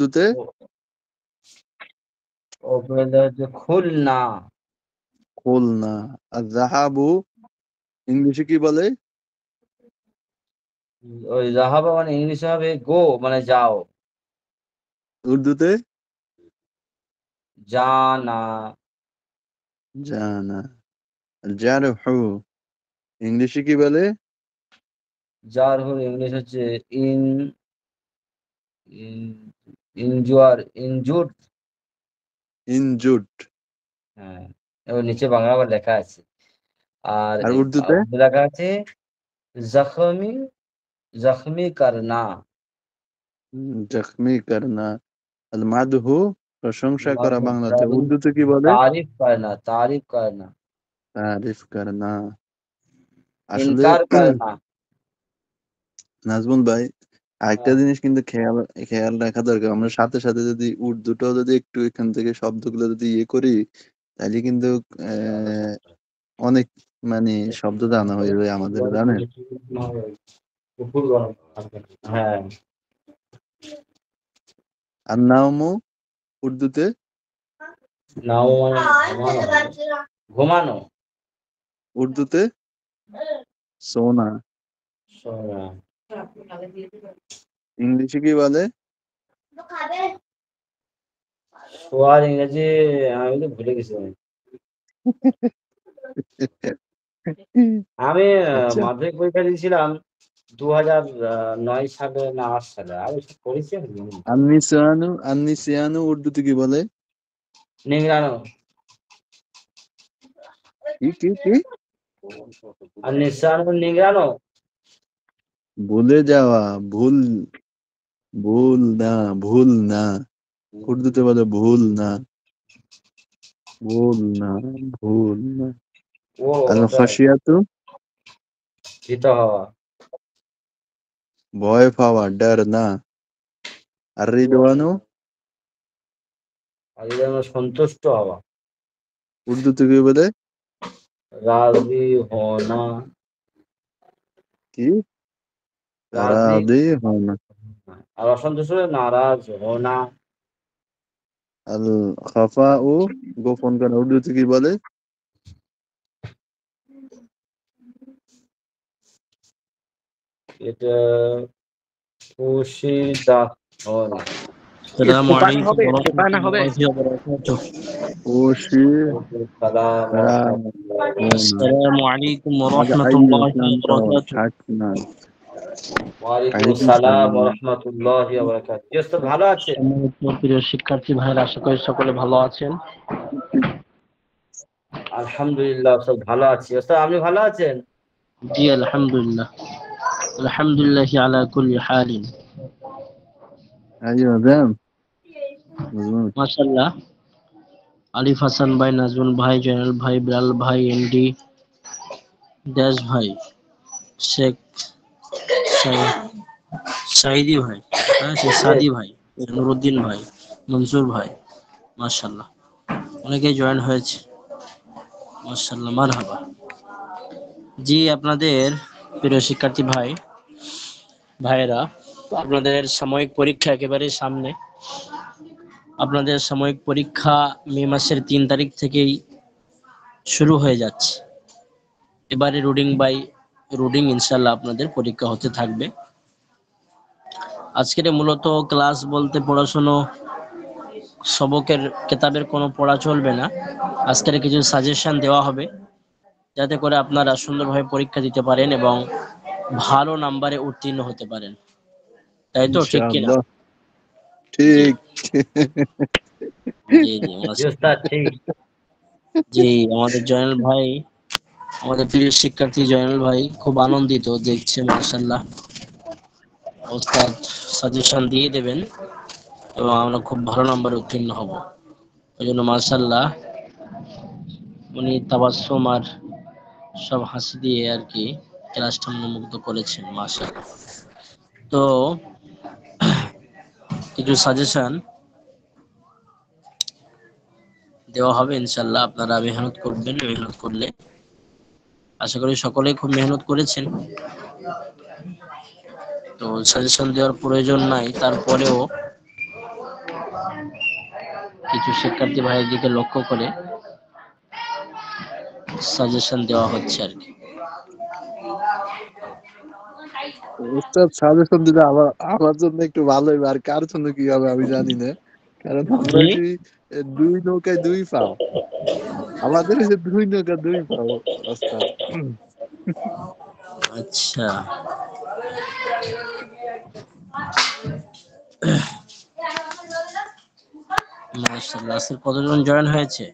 উর্দুতে ওপরে হচ্ছে খুলনা। খুলনা। আর জাহাবু ইংলিশে কি বলে? ওই জাহাবা মানে ইংলিশে হবে গো, মানে যাও। উর্দুতে জানা। জানা। জারহু ইংলিশে কি বলে? যার হল ইংলিশ হচ্ছে ইন ইনজুয়ার, ইনজুড। ইনজুড। হ্যাঁ, এবার নিচে বাংলা আবার লেখা আছে। আর আর উর্দুতে উর্দু লেখা আছে জখমি, জখমি করনা। জখমি করনা। আল মাদহু প্রশংসা করা বাংলাতে। উর্দুতে কি বলে? तारीफ करना, तारीफ करना। তারিফ করনা। আসলে इनकार करना। নাজমুল ভাই, আরেকটা हाँ, জিনিস কিন্তু খেয়াল খেয়াল রাখা দরকার। আমরা সাথে সাথে যদি উর্দুটাও যদি একটু এখান থেকে শব্দগুলো যদি ইয়ে করি, তাহলে কিন্তু অনেক মানে শব্দ জানা হয়ে যায় আমাদের, জানেন? হ্যাঁ। আর নাওমু উর্দুতে नाउ মানে ঘুমানো, ঘুমানো। উর্দুতে সোনা। সোনা। ইংলিশে কি বলে? শোয়ার ইংরেজি আমি তো ভুলে গেছি। আমি আচ্ছা। মাধ্যমিক পরীক্ষা দিয়েছিলাম 2009 সালে না 8 সালে, আমি সব পড়েছি আমি মনে নেই। আন্নিসানু আন্নিসিয়ানু উর্দুতে কি বলে? নিংড়ানো। কি কি কি? আর নিঃসানো নিংড়ানো। ভুলে যাওয়া। ভুল। ভুল না। ভুল না। উর্দুতে বলে ভুল না। ভুল না। ভুল না। ও আল ওটা খাশিয়াতু ভীত হওয়া। ভয় পাওয়া, ডর না। আর রিদওয়ানু আর এই জন্য সন্তুষ্ট হওয়া। উর্দুতে কি বলে? রাজি হনা। কি? রাজি রাদি হনা। আর অসন্তুষ্ট হলে নারাজ হনা। আল খাফাউ গোপন করা উর্দুতে কি বলে? এটা পুশিদা হনা। السلام عليكم ورحمة الله وبركاته. ওশি সালাম ওয়া রাহমাতুল্লাহি। রাহুনা। السلام عليكم هذا ورحمة أي الله كنت وبركاته. حكنا. ওয়া আলাইকুম عليكم আসসালাম ওয়া السلام. রাহমাতুল্লাহি ওয়া বারাকাতুহু। কি অবস্থা, ভালো আছেন? সম্মানিত প্রিয় শিক্ষার্থী ভাইরা, আশা করি সকলে ভালো আছেন। আলহামদুলিল্লাহ, সব ভালো আছি। ওস্তাদ আপনি ভালো আছেন? জি আলহামদুলিল্লাহ, আলহামদুলিল্লাহ আলা কুল্লি হালিন। أيوة دام مظبوط. মাশাআল্লাহ, আলিফ হাসান ভাই, নাজমুল ভাই, জয়নাল ভাই, বিলাল ভাই, এমডি দেশ ভাই, শেখ সাইদি ভাই, হ্যাঁ শেখ সাদি ভাই, নুরুদ্দিন ভাই, মনসুর ভাই, মাশাআল্লাহ অনেকেই জয়েন হয়েছে। মাশাআল্লাহ, মারহাবা। জি, আপনাদের প্রিয় শিক্ষার্থী ভাইয়েরা, আপনাদের সাময়িক পরীক্ষা একেবারে সামনে। আপনাদের সাময়িক পরীক্ষা মে মাসের 3 তারিখ থেকেই শুরু হয়ে যাচ্ছে। এবারে রুডিং ইনশাল্লাহ আপনাদের পরীক্ষা হতে থাকবে। আজকের মূলত ক্লাস বলতে পড়াশোনা, সবকের কেতাবের কোনো পড়া চলবে না। আজকের কিছু সাজেশন দেওয়া হবে, যাতে করে আপনারা সুন্দরভাবে পরীক্ষা দিতে পারেন এবং ভালো নাম্বারে উত্তীর্ণ হতে পারেন। তাই إن তো, ঠিক شاء কিনা? الله. জি ঠিক। জি জি জি ওস্তাদ, ঠিক। জি, আমাদের প্রিয় শিক্ষার্থী জয়নাল ভাই খুব আনন্দিত দেখছে, মাশাআল্লাহ। ওস্তাদ সাজেশন দিয়ে দেবেন এবং আমরা খুব ভালো নাম্বারে উত্তীর্ণ হব, এই জন্য মাশাআল্লাহ উনি তাবাসসুম আর সব হাসি দিয়ে আর কি ক্লাসটা মনোমুগ্ধ করেছেন, মাশাআল্লাহ। তো কিছু সাজেশন দেওয়া হবে ইনশাল্লাহ, আপনারা মেহনত করবেন। মেহনত করলে আশা করি সকলেই খুব মেহনত করেছেন, তো সাজেশন দেওয়ার প্রয়োজন নাই। তারপরেও কিছু শিক্ষার্থী ভাইয়ের দিকে লক্ষ্য করে সাজেশন দেওয়া হচ্ছে আর কি। উস্তাদ সাজেশন দিলে আমার জন্য একটু ভালো হবে, আর কার জন্য কি হবে আমি জানি না, কারণ আমরা জি, হচ্ছি দুই নৌকায় দুই পাও, আমাদের হচ্ছে দুই নৌকা দুই পাও ওস্তাদ। আচ্ছা। মাশাআল্লাহ, আজকে কতজন জয়েন হয়েছে?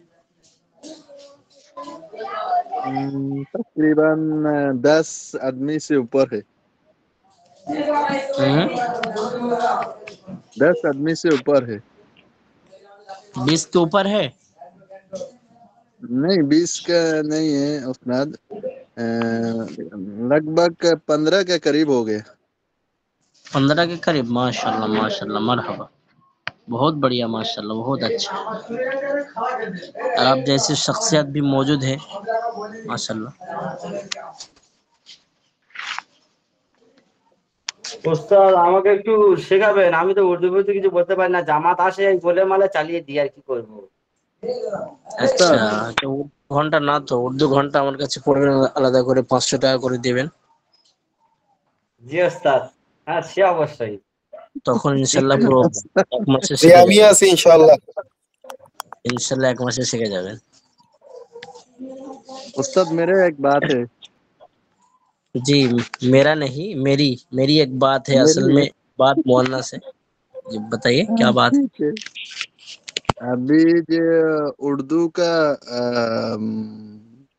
तकरीबन 10 आदमी से ऊपर है। হুম, 10 आदमी से ऊपर है। 20 के ऊपर है। नहीं 20 का नहीं है उस्ताद, लगभग 15 के करीब हो गए। 15 के करीब। माशाल्लाह माशाल्लाह, मरहबा, बहुत बढ़िया, माशाल्लाह, बहुत अच्छा। और आप जैसे शख्सियत भी मौजूद है, माशाल्लाह। উস্তাদ আমাকে একটু শেখাবেন, আমি তো উর্দু ফুর্দু কিছু বলতে পারি না, জামাত আসে এই বলে মালে চালিয়ে দিই আর কি করবো। আচ্ছা, उस्ताद তো ঘন্টা না তো উর্দু ঘন্টা আমার কাছে পড়বেন, আলাদা করে 500 টাকা করে দিবেন। জি ওস্তাদ, হ্যাঁ সে অবশ্যই। তখন ইনশাল্লাহ পুরো 1 মাসে জি শিখে আমি যাবেন। আছি ইনশাআল্লাহ। ইনশাল্লাহ 1 মাসে শিখে যাবেন। उस्ताद मेरे एक बात है। जी, मेरा नहीं, मेरी मेरी एक बात है, मेरी असल है। में बात मुअन्नस है। जी बताइए क्या बात है? ठीक है। अभी जो उर्दू का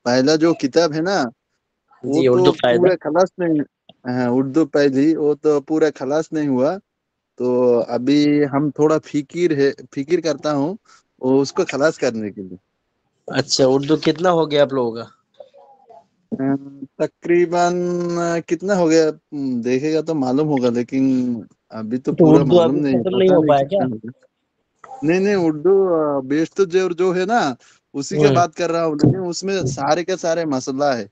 पहला जो किताब है ना, वो जी, तो उर्दू कायदा। पूरा खलास नहीं। हाँ, उर्दू पहली वो तो पूरा खलास नहीं हुआ। तो अभी हम थोड़ा फिकिर करता हूँ वो उसको खलास करने के लिए। अच्छा, उर्दू कितना हो गया आप लोगों का? तकरीबन कितना हो गया, देखेगा तो मालूम होगा, लेकिन अभी तो तो पूरा उर्दू मालूम अभी नहीं है, खत्म नहीं पता हो नहीं पाया क्या? कितना होगा। नहीं नहीं, उर्दू बेस्ट तो जो है ना, उसी के हम्म। बात कर रहा हूँ, लेकिन उसमें सारे के सारे मसला है।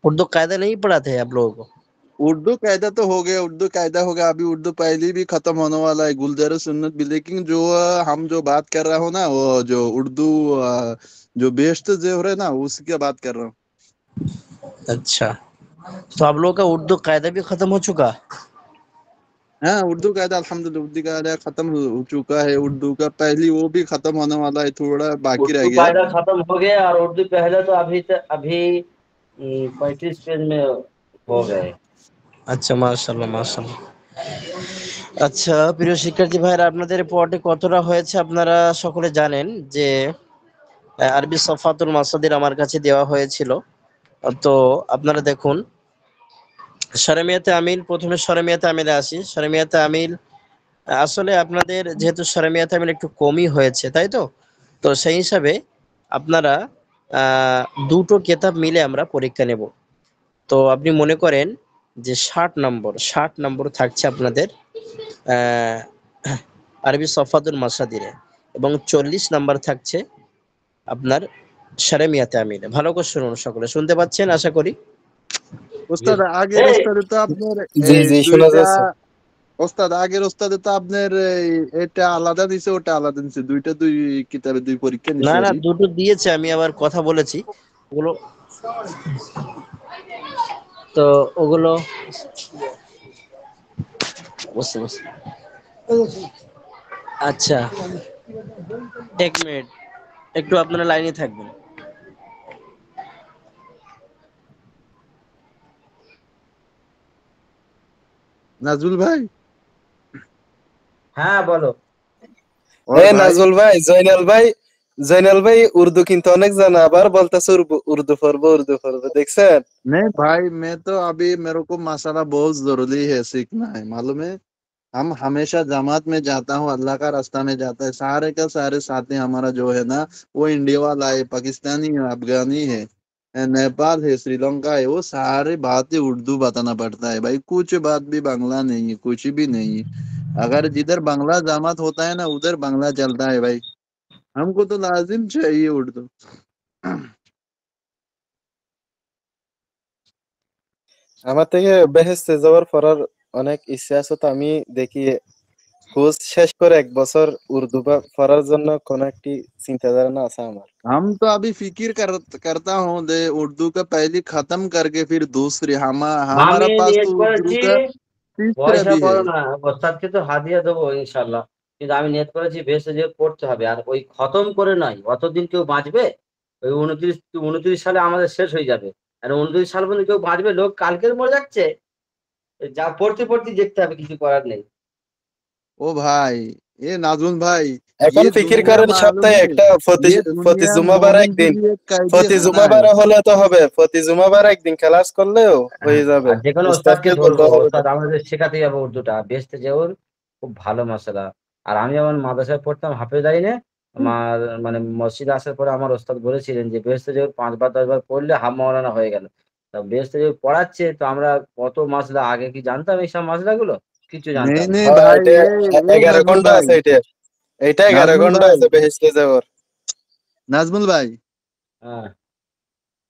उर्दू कायदा नहीं पढ़ाते हैं आप लोगों को? उर्दू कायदा तो हो गया, उर्दू कायदा हो गया, अभी उर्दू पहली भी खत्म होने वाला है, गुलजार सुन्नत भी, लेकिन जो हम जो बात कर रहा हूँ ना, वो जो उर्दू जो बेस्ट जो हो रहा है ना, उसी की बात कर रहा हूँ। अच्छा, तो आप लोगों का उर्दू कायदा भी खत्म हो चुका? हाँ, उर्दू कायदा अल्हम्दुलिल्लाह उर्दू कायदा खत्म हो चुका है, उर्दू का पहली वो भी खत्म होने वाला है, थोड़ा बाकी रह उर्दू गया। कायदा खत्म हो गया और उर्दू पहले तो अभी 35 पेज में हो गए। আচ্ছা, মাশাআল্লাহ মাশাআল্লাহ। আচ্ছা, প্রিয় শিক্ষার্থী ভাইরা, আপনাদের পড়াটি কতটা হয়েছে আপনারা সকলে জানেন যে আরবি সফাতুল মাসাদির আমার কাছে দেওয়া হয়েছিল। তো আপনারা দেখুন, শরমিয়াতে আমিল, প্রথমে শরমিয়াতে আমিলে আসি। শরমিয়াতে আমিল আসলে আপনাদের যেহেতু শরমিয়াতে আমিল একটু কমই হয়েছে, তাই তো? তো সেই হিসাবে আপনারা আহ, দুটো কেতাব মিলে আমরা পরীক্ষা নেব। তো আপনি মনে করেন যে 60 নম্বর থাকছে আপনাদের আহ, আরবি সফাতুল মাসাদিরে, এবং 40 নম্বর থাকছে আপনার সারেমিয়াতে আমিনে। ভালো করে শুনুন, সকলে শুনতে পাচ্ছেন আশা করি। ওস্তাদ আগের এই ওস্তাদে তো আপনার জি এই জি শোনা দুইটা, যাচ্ছে। ওস্তাদ আগের ওস্তাদে তো আপনার এটা আলাদা দিছে, ওটা আলাদা দিছে, দুইটা দুই কিতাবে দুই পরীক্ষা না নিছে না, আরই। দুটো দিয়েছে, আমি আবার কথা বলেছি ওগুলো। তো ওগুলো বসে বসে, আচ্ছা, 1 মিনিট, একটু আপনারা লাইনে থাকবেন। নাজুল ভাই, হ্যাঁ বলো। और भाई নাজমুল ভাই, জয়নাল ভাই উর্দু কিন্তু অনেক জানা, আবার বলতেছে উর্দু পড়বো দেখছেন। नहीं भाई, मैं तो अभी मेरे को मसाला बहुत जरूरी है, सीखना है मालूम है। हम हमेशा जमात में जाता हूँ, अल्लाह का रास्ता में जाता है, सारे का सारे साथी हमारा जो है ना, वो इंडिया वाला है, पाकिस्तानी है, अफगानी है, नेपाल है, श्रीलंका है, वो सारे बातें उर्दू बताना पड़ता है भाई, कुछ बात भी बांग्ला नहीं है, कुछ भी नहीं है। अगर जिधर बांग्ला जमात होता है ना, उधर बांग्ला चलता है भाई, हमको तो लाजिम चाहिए उर्दू। আমার থেকে বেহেস্তে যাওয়ার পড়ার অনেক ইচ্ছা আছে, তো আমি দেখি কোর্স শেষ করে 1 বছর উর্দু পড়ার জন্য কোন একটি চিন্তাধারা আছে আমার। हम तो अभी फिक्र करता हूँ दे उर्दू का पहली खत्म करके फिर दूसरी আমি हमारा पास নিয়ত तो उर्दू করেছি का तीसरा পয়সা भी है। বড় না, ওস্তাদকে তো হাদিয়া দেবো ইনশাল্লাহ, কিন্তু আমি নিয়ত করেছি বেহেশতে যে পড়তে হবে, আর ওই খতম করে নয়, অতদিন কেউ বাঁচবে? ওই 29 সালে আমাদের শেষ হয়ে যাবে, আর 29 সাল পর্যন্ত কেউ বাঁচবে? লোক কালকের মরে যাচ্ছে, যা পড়তে পড়তে দেখতে হবে, কিছু করার নেই। ओ भाई, ये नाज़मुन भाई, এখন ये ফিকির दुनिया করেন मालूम সপ্তাহে है, একটা প্রতি ये প্রতি दुनिया জুমাবার मोमिन के একদিন, लिए कैदी প্রতি खाना है। জুমাবার হলে তো হবে, প্রতি জুমাবার একদিন ক্লাস করলেও হয়ে যাবে। আর যে কোনো উস্তাদকে ওস্তাদকে বলতে ধরবো, হবে না। ওস্তাদ আমাদের শেখাতে যাবো উর্দুটা, বেহেশতে যে ওর খুব ভালো মশলা। আর আমি যখন মাদ্রাসায় পড়তাম হাফেজ লাইনে, আমার মানে মসজিদে আসার পরে আমার ওস্তাদ বলেছিলেন যে বেহেশতে যে 5 বার 10 বার পড়লে হাফ মাওলানা হয়ে গেল। তা বেহেশতে যে পড়াচ্ছে, তো আমরা কত মাসলা আগে কি জানতাম এইসব মাসলা গুলো? কিছু नहीं জানতাম না। नहीं হ্যাঁ, भाई, এটা ये 11 नाज़मुल ঘন্টা भाई, আছে এটা। এটা 11 नाज़मुल ঘন্টা भाई, আছে বেহেশতে যাওয়ার। नाज़मुल भाई, হ্যাঁ,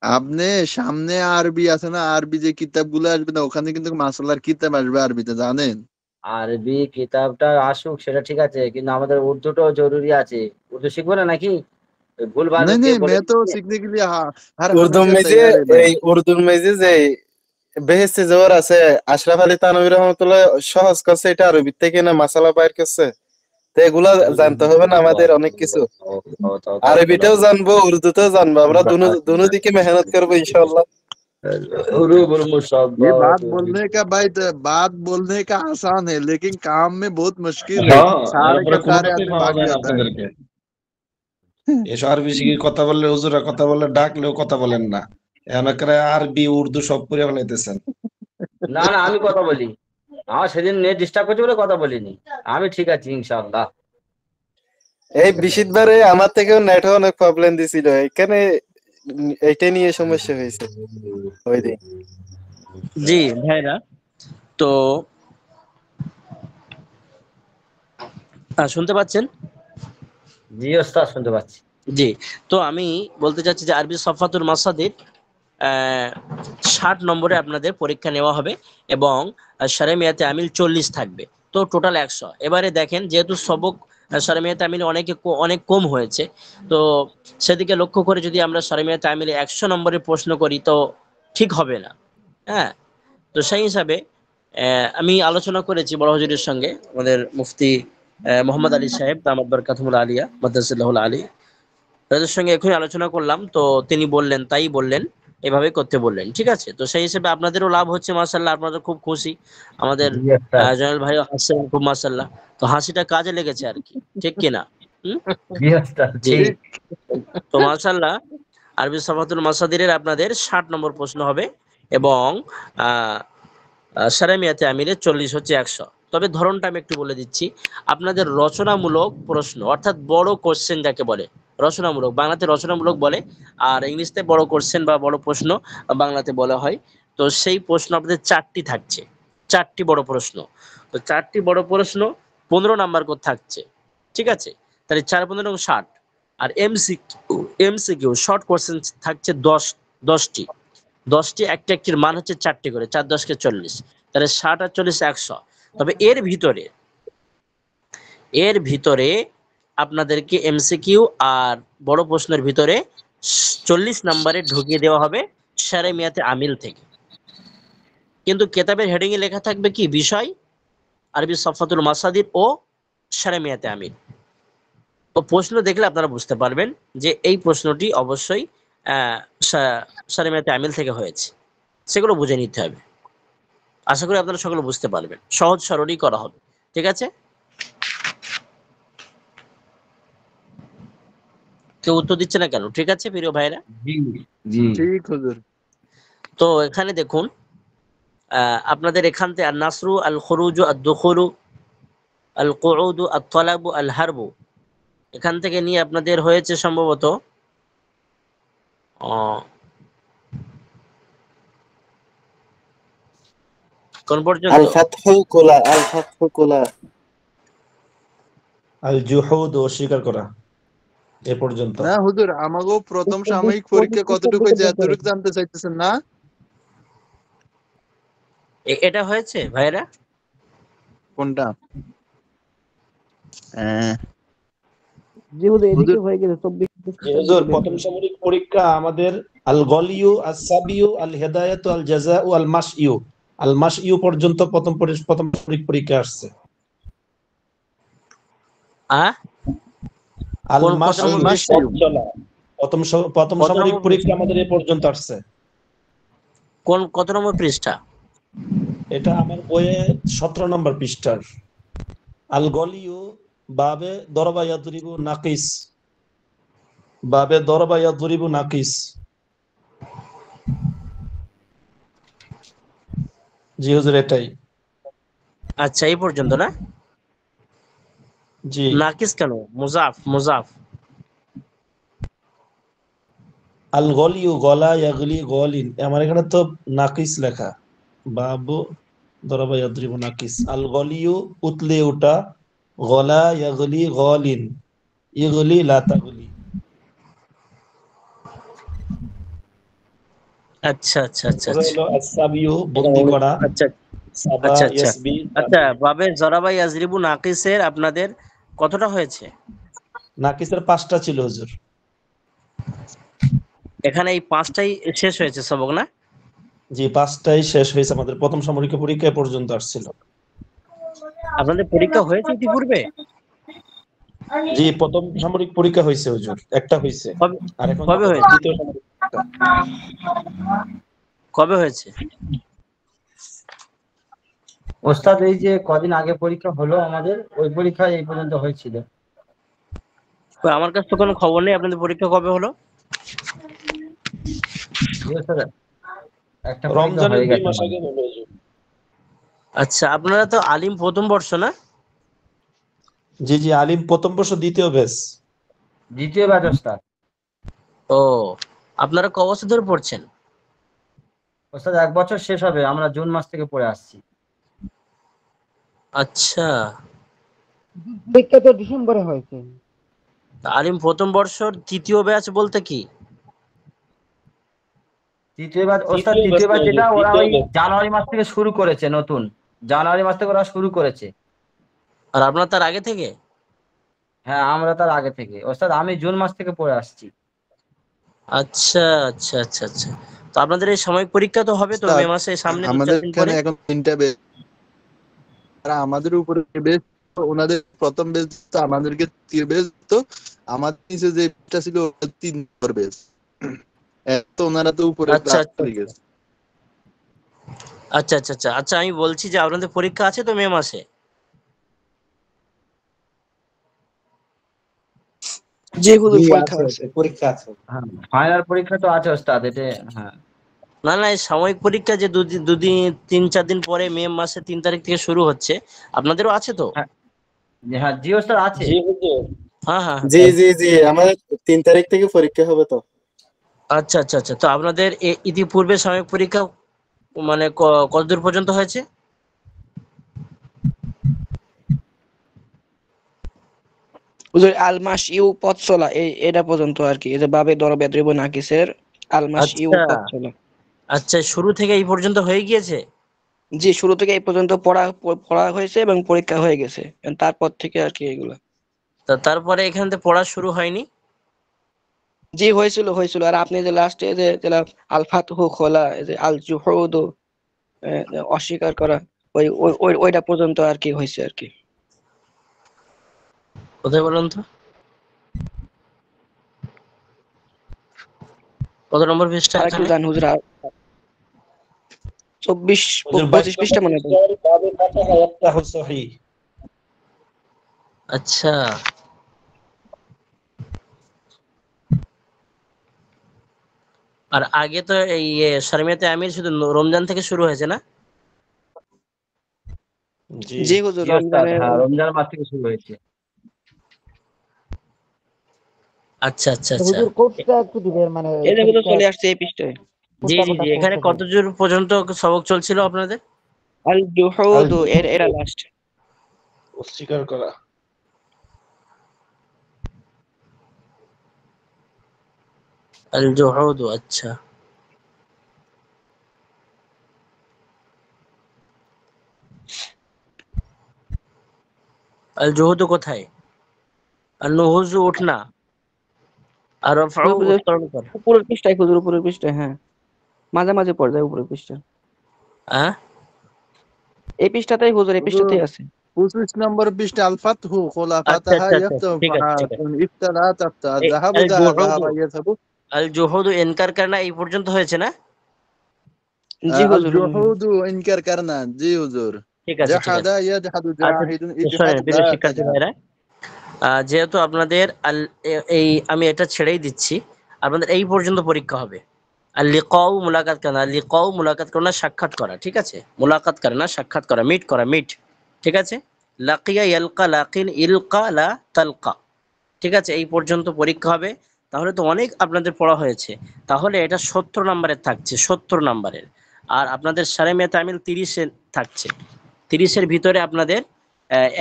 আপনি সামনে আরবি আছে না, আরবি যে কিতাবগুলো আসবে না, ওখানে কিন্তু মাসালার কিতাব আসবে আরবিতে, জানেন? আরবি কিতাবটা আসুক সেটা ঠিক আছে, কিন্তু আমাদের উর্দুটাও জরুরি আছে। উর্দু শিখবো না নাকি? ওই ভুল ভাল नहीं কে नहीं, বলে मैं तो দিচ্ছে। सीखने के लिए हर উর্দু हमेशा মেজে, तैयार है भाई। এই উর্দুর মেজে যে বেহেশতে যাওয়ার আছে, আশরাফ আলী থানভী রহমতুল্লাহ সহজ করছে এটা আরবি থেকে না মাসালা বাইর করছে। তো এগুলা জানতে হবে না আমাদের অনেক কিছু। আরবিটাও জানবো, উর্দুতেও জানবো, আমরা দুনো দিকে মেহনত করবো ইনশাআল্লাহ। ये बात बोलने का भाई, बात बोलने का आसान है, लेकिन काम में बहुत मुश्किल है। হ্যাঁ, सारे এরপরে का কোনো सारे চাকরি आदमी পাওয়া भाग যায় না जाता है। আপনাদেরকে। এসব আরবি শিখে কথা বললে, হুজুরা কথা বললে ডাকলেও কথা বলেন না। এখন একেবারে আরবি উর্দু সব করে ফেলাইতেছেন। না না, আমি কথা বলি। আমার সেদিন নেট ডিস্টার্ব করছে বলে কথা বলিনি। আমি ঠিক আছি ইনশাআল্লাহ। এই বিশিতবারে আমার থেকেও নেটে অনেক প্রবলেম দিছিল, এখানে এইটা নিয়ে সমস্যা হয়েছে ওই দিন। জি ভাইরা, তো শুনতে পাচ্ছেন? জি ওস্তাদ, শুনতে পাচ্ছি। জি, তো আমি বলতে চাচ্ছি যে আরবি সফাতুল মাসাদির 60 নম্বরে আপনাদের পরীক্ষা নেওয়া হবে, এবং সারেমিয়াতে আমিল 40 থাকবে, তো টোটাল 100। এবারে দেখেন, যেহেতু সবক সারেমিয়াতে আমিল অনেক কম হয়েছে, তো সেদিকে লক্ষ্য করে যদি আমরা সারেমিয়াতে আমিলে 100 নম্বরের প্রশ্ন করি তো ঠিক হবে না। হ্যাঁ, তো সেই হিসাবে আমি আলোচনা করেছি বড় হুজুরের সঙ্গে, আমাদের মুফতি মোহাম্মদ আলী সাহেব দামাত বরকাতুল আলিয়া মাদ্রাসাতুল আলী, তাদের সঙ্গে এখনই আলোচনা করলাম, তো তিনি বললেন, তাই বললেন, এভাবে করতে বললেন। ঠিক আছে, তো সেই হিসেবে আপনাদেরও লাভ হচ্ছে মাশাআল্লাহ, আপনারা খুব খুশি, আমাদের জি ওস্তাদ, জয়নাল ভাই হাসছেন খুব মাশাআল্লাহ, তো হাসিটা কাজে লেগেছে আর কি, ঠিক কিনা? হুম, জি ওস্তাদ, জি। ঠিক। তো মাশাআল্লাহ, আরবি সাফাতুল মাসাদিরের আপনাদের 60 নম্বর প্রশ্ন হবে, এবং আহ সারামিয়াতে আমিরে 40 হচ্ছে 100। তবে ধরনটা আমি একটু বলে দিচ্ছি, আপনাদের রচনামূলক প্রশ্ন, অর্থাৎ বড় কোশ্চেন যাকে বলে, রচনামূলক বাংলাতে রচনামূলক বলে, আর ইংলিশতে বড় কোশ্চেন বা বড় প্রশ্ন বাংলাতে বলা হয়। তো সেই প্রশ্ন আপনাদের 4টি থাকছে, 4টি বড় প্রশ্ন। তো 4টি বড় প্রশ্ন 15 নাম্বার করে থাকছে, ঠিক আছে? তাহলে 4 15 60। আর এমসিকিউ শর্ট কোশ্চেন থাকছে 10টি। 10টি, একটা একটির মান হচ্ছে 4টি করে, 4 10 কে 40, তাহলে 60 আর 40 100। তবে এর ভিতরে আপনাদেরকে এমসিকিউ আর বড় প্রশ্নের ভিতরে 40 নম্বরে ঢুকিয়ে দেওয়া হবে সারেমিয়াতে আমিল থেকে। কিন্তু কেতাবের হেডিং এ লেখা থাকবে কি বিষয়? আরবি সফাতুল মাসাদির ও সারেমিয়াতে আমিল। তো প্রশ্ন দেখলে আপনারা বুঝতে পারবেন যে এই প্রশ্নটি অবশ্যই সারেমিয়াতে আমিল থেকে হয়েছে, সেগুলো বুঝে নিতে হবে। আশা করি আপনারা সকলে বুঝতে পারবেন, সহজ সরলই করা হবে। ঠিক আছে, কেউ উত্তর দিচ্ছে না কেন? ঠিক আছে প্রিয় ভাইরা, জি জি ठीक हुजूर। তো এখানে দেখুন, আপনাদের এখান থেকে আল নাসরু, আল খুরুজু, আদ দুখুলু, আল কুউদু, আত তালাবু, আল হারবু, এখান থেকে নিয়ে আপনাদের হয়েছে সম্ভবত কোন পর্যন্ত? আল ফাতহু কুলা, আল ফাতহু কুলা। আল জুহুদ, অস্বীকার করা, এ পর্যন্ত। না হুজুর, আমাকেও প্রথম সাময়িক পরীক্ষা কতটুকু হয়েছে এতটুকু জানতে চাইতেছেন না? এটা হয়েছে ভাইরা? কোনটা? আহ, জি হুজুর, এদিকে হুজুর হয়ে গেছে 24 জি হুজুর, প্রথম সামরিক পরীক্ষা আমাদের আল গলিউ, আল সাবিউ, আল হেদায়াত, আল জাযাউ, আল মাসইউ। আল মাসইউ পর্যন্ত প্রথম সামরিক পরীক্ষা আসছে। আল কত আল নম্বর মাসইউ, পৃষ্ঠা? পথ চলা। প্রথম কত সামরিক নম্বর পরীক্ষা পৃষ্ঠা? আমাদের এ পর্যন্ত আসছে। কত নম্বর পৃষ্ঠা? এটা আমার বইয়ে 17 নম্বর পৃষ্ঠার। আল গলিউ বাবে দরবা ইয়াদরিবু নাকিস, বাবে দরবা ইয়াদরিবু নাকিস। জি হুজুর, এটাই। আচ্ছা, এই পর্যন্ত না? জি। নাকিস কেন? মুজাফ। আল গলিউ, গলা, ইয়াগলি, গলিন। আমার এখানে তো নাকিস লেখা। বাবু দরবা ইয়াদরিবু নাকিস। আল গলিউ উতলে ওটা, গলা ইয়াগলি গলিন, ইগলি লা তাগলি। আচ্ছা। পরে হলো আসাবিউ বন্দি করা, আচ্ছা সাবা আচ্ছা ইয়াসবি আচ্ছা, তাবি। বাবে জরাবা ইয়াজরিবু নাকিসের আপনাদের কতটা হয়েছে? নাকিসের 5টা ছিল হুজুর। এখানে এই 5টাই শেষ হয়েছে সবক না? জি, 5টাই শেষ হয়েছে। আমাদের প্রথম সামরিক পরীক্ষা এ পর্যন্ত আসছিল। আপনাদের পরীক্ষা হয়েছে ইতিপূর্বে? জি, প্রথম সামরিক পরীক্ষা হয়েছে হুজুর, একটা হয়েছে। কবে আর এখন কবে হয়েছে? দ্বিতীয় সামরিক পরীক্ষা। কবে হয়েছে? ওস্তাদ এই যে কদিন আগে পরীক্ষা হলো আমাদের, ওই পরীক্ষা এই পর্যন্ত হয়েছিল। কই, আমার কাছে তো কোনো খবর নেই আপনাদের পরীক্ষা কবে হলো। জি ওস্তাদ, একটা পরীক্ষা রমজানের হয়ে 2 গেছে মাস আগে আমাদের। হলো হুজুর। আচ্ছা, আপনারা তো আলিম প্রথম বর্ষ না? জি জি, আলিম প্রথম বর্ষ, দ্বিতীয় ব্যাচ। দ্বিতীয় ব্যাচ ওস্তাদ। ও, আপনারা ক বছর ধরে পড়ছেন? ওস্তাদ 1 বছর শেষ হবে, আমরা জুন মাস থেকে পড়ে আসছি। আচ্ছা, পরীক্ষা তো ডিসেম্বরে হয়েছে। আলিম প্রথম বর্ষর তৃতীয় ব্যাচ বলতে কি? তৃতীয় ব্যাচ ওস্তাদ, তৃতীয় ব্যাচ তৃতীয় না ব্যাচ হুজুর, এটা ওরা দ্বিতীয় ওই ব্যাচ। জানুয়ারি মাস থেকে শুরু করেছে, নতুন জানুয়ারি মাস থেকে ওরা শুরু করেছে। আর আপনার তার আগে থেকে? হ্যাঁ, আমরা তার আগে থেকে ওস্তাদ, আমি জুন মাস থেকে পড়ে আসছি। আচ্ছা। তো আপনাদের এই সাময়িক পরীক্ষা তো হবে তো মে উস্তাদ, মাসে, সামনে 2-4 আমাদের দিন এখানে পরে। এখন 3টা বেচ, তারা আমাদের উপরে বেচ, ওনাদের প্রথম বেচ তো আমাদেরকে 3 বেচ তো, আমাদের নিচে যে বেচটা ছিল ওটা 3 নম্বর বেচ। তো ওনারা তো উপরে আচ্ছা ক্লাস আচ্ছা করে গেছে। আচ্ছা, আমি বলছি যে আপনাদের পরীক্ষা আছে তো মে মাসে? জি হুজুর, জি পরীক্ষা আছে, আছে। পরীক্ষা আছে। হ্যাঁ, ফাইনাল পরীক্ষা তো আছে ওস্তাদ এটা। হ্যাঁ না, এই সাময়িক পরীক্ষা যে দুদিন 3-4 দিন পরে মে মাসে 3 তারিখ থেকে শুরু হচ্ছে, আপনাদেরও আছে তো? হ্যাঁ হ্যাঁ, জি ওস্তাদ আছে। জি হুজুর। হ্যাঁ। জি জি জি, আমাদের 3 তারিখ থেকে পরীক্ষা হবে তো। আচ্ছা। তো আপনাদের ইতিপূর্বে সাময়িক পরীক্ষা মানে কতদূর পর্যন্ত হয়েছে? হুজুর, আলমাস ইউ পথ চলা এটা পর্যন্ত আর কি, এই যে বাবে দরবেদ্রিব নাকিসের আলমাস ইউ আচ্ছা পথ চলা। আচ্ছা, শুরু থেকে এই পর্যন্ত হয়ে গিয়েছে? জি, শুরু থেকে এই পর্যন্ত পড়া হয়েছে এবং পরীক্ষা হয়ে গেছে। তারপর থেকে আর কি এগুলা। তা তারপরে এখান থেকে পড়া শুরু হয়নি? জি, হয়েছিল। আর আপনি যে লাস্টে যে যেটা আল ফাতহু খোলা, এই যে আল জুহুদ, অস্বীকার করা, ওইটা পর্যন্ত আর কি হয়েছে আর কি। কোথায় বলুন তো, কত নম্বর পৃষ্ঠা আর একটু এখানে? জান হুজুর, 24 হুজুর 25 22 পৃষ্ঠা নম্বর মনে হয়। পৃষ্ঠার বাবে ফাতাহা ইয়াফতাহু সহিহ। আচ্ছা, আর আগে তো এই শারমিয়াতে আমির শুধু রমজান থেকে শুরু হয়েছে না? জি। জি হুজুর, জি ওস্তাদ, রমজানে। হ্যাঁ রমজান মাস থেকে শুরু হয়েছে। আচ্ছা। হুজুর কোডটা একটু দিবেন, মানে এই যে হুজুর পরীক্ষা চলে আসছে এই পৃষ্ঠায়। কোডটা জি, কোডটা এখানে কোড কতদূর পর্যন্ত সবক চলছিল আপনাদের? আল আল জুহুদ এরা জুহুদ, লাস্ট। অস্বীকার করা। আল জুহুদ, আচ্ছা। আল জুহুদু কোথায়? আর নুহুজু উঠনা, আর রফউ হুজুর, উত্তোলন করা। উপরের পৃষ্ঠায় হুজুর, উপরের পৃষ্ঠায়, হ্যাঁ মাঝে মাঝে পড়ে যায় উপরের পৃষ্ঠায়। হ্যাঁ এই পৃষ্ঠাতেই হুজুর, এই হুজুর পৃষ্ঠাতেই আছে। 25 নম্বর পৃষ্ঠা আল ফাতহু খোলা আচ্ছা ফাতাহা আচ্ছা আচ্ছা, ইয়াফতাহু ঠিক আছে ঠিক আছে। ফাতুন ইফতারা তাফতা এই যাহাবু আল জুহুদু, যাহাবা ইয়াযাবু। আল জুহুদু ইনকার করনা এই পর্যন্ত হয়েছে না? জি আল হুজুর। জুহুদু ইনকার করনা, জি হুজুর। ঠিক আছে ঠিক আছে। জাহাদা ইয়াজহাদু আচ্ছা জাহিদুন ইজহাদ শোনেন লা প্রিয় শিক্ষার্থী তাজহাদ। ভাইরা, যেহেতু আপনাদের এই আমি এটা ছেড়েই দিচ্ছি, আপনাদের এই পর্যন্ত পরীক্ষা হবে। আর লিকাউ মুলাকাত করা, লিকাউ মুলাকাত করা না সাক্ষাৎ করা, ঠিক আছে? মুলাকাত করা না সাক্ষাৎ করা, মিট করা, মিট, ঠিক আছে? লাকিয়া ইয়ালকা লাকিন ইলকা লা তালকা, ঠিক আছে? এই পর্যন্ত পরীক্ষা হবে। তাহলে তো অনেক আপনাদের পড়া হয়েছে। তাহলে এটা 70 নম্বরের থাকছে, 70 নম্বরের। আর আপনাদের সারে মেয়ে তামিল 30-এ থাকছে। 30-এর ভিতরে আপনাদের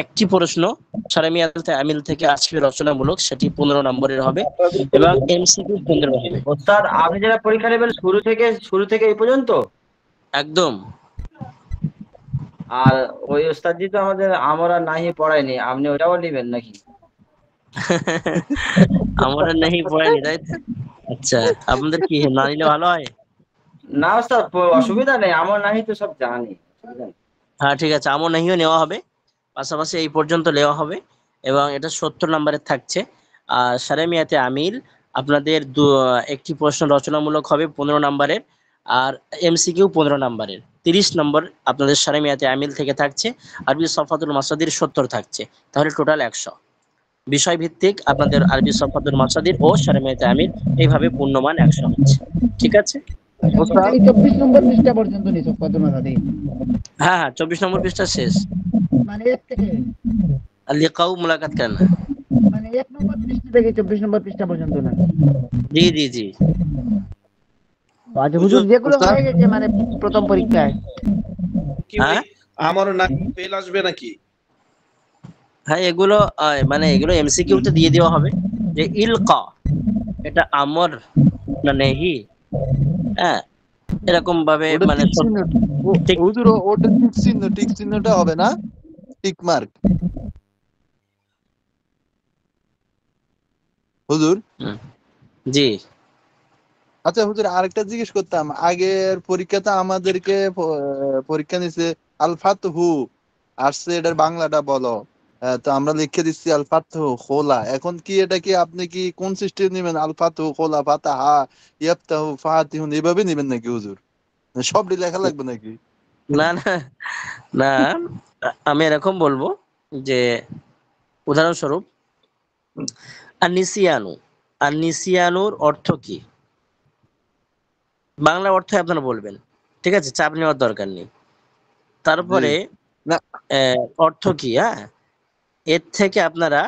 একটি প্রশ্ন সারে মিয়া তামিল থেকে আসবে রচনামূলক, সেটি 15 নম্বরের হবে এবং এমসিকিউ 15 হবে। ওস্তাদ আপনি যারা পরীক্ষা নেবেন শুরু থেকে এই পর্যন্ত, একদম। আর ওই ওস্তাদজি তো আমাদের আমরা নাহি পড়ায়নি, আপনি ওটাও নেবেন নাকি? আমরা নেই পড়ায়নি তাই তো? আচ্ছা, আপনাদের কি না নিলে ভালো হয়? না ওস্তাদ, অসুবিধা নেই, আমার নাহি তো সব জানি, অসুবিধা নেই। হ্যাঁ ঠিক আছে, আমও নাহিও নেওয়া হবে, পাশাপাশি এই পর্যন্ত নেওয়া হবে এবং এটা 70 নম্বরের থাকছে। আর সারে মিয়াতে আমিল আপনাদের একটি প্রশ্ন রচনামূলক হবে 15 নম্বরের, আর এমসিকিউ 15 নম্বরের। 30 নম্বর আপনাদের সারে মিয়াতে আমিল থেকে থাকছে। আরবি সফাতুল মাসাদির 70 থাকছে, তাহলে টোটাল 100। বিষয় ভিত্তিক আপনাদের আরবি সফাতুল মাসাদির ও সারে মিয়াতে আমিল এইভাবে পূর্ণমান 100 হচ্ছে, ঠিক আছে? ওস্তাদ 24 নম্বর পৃষ্ঠা পর্যন্ত নিছো কত মাথাতে? হ্যাঁ হ্যাঁ, 24 নম্বর পৃষ্ঠা শেষ। মানে এক থেকে, আর লিকাউ মুলাকাত কেন? মানে 1 নম্বর পৃষ্ঠা থেকে 24 নম্বর পৃষ্ঠা পর্যন্ত না? জি জি জি। আচ্ছা হুজুর, যেগুলো ওস্তাদ হয়ে গেছে মানে প্রথম পরীক্ষায়, কি ভাই, হ্যাঁ আমার না ফেল আসবে নাকি? হ্যাঁ, এগুলো মানে এগুলো এমসিকিউ তে দিয়ে দেওয়া হবে যে ইলকা এটা আমর না নেহি, হ্যাঁ এরকম ভাবে ওটা মানে টিক চিহ্ন, ঠিক। হুজুর ওটা টিক চিহ্নটা হবে না, টিক মার্ক হুজুর। হুম, জি আচ্ছা হুজুর, আরেকটা জিজ্ঞেস করতাম, আগের পরীক্ষাতে আমাদেরকে পরীক্ষা নিছে আল ফাতহু, আসছে এটার বাংলাটা বলো। তো আমরা লিখে দিচ্ছি আল ফাতহু খোলা। এখন কি এটা কি আপনি কি কোন সিস্টেম নেবেন, আল ফাতহু খোলা ফাতাহা ইয়াফতাহু ফাতিহুন এভাবে নেবেন নাকি হুজুর? সবটি লেখা লাগবে নাকি? না না না, আমি এরকম বলবো যে উদাহরণস্বরূপ আনিসিয়ানু, আনিসিয়ানুর অর্থ কি, বাংলা অর্থ আপনারা বলবেন, ঠিক আছে? চাপ নেওয়ার দরকার নেই। জি তারপরে না অর্থ কি, হ্যাঁ এর থেকে আপনারা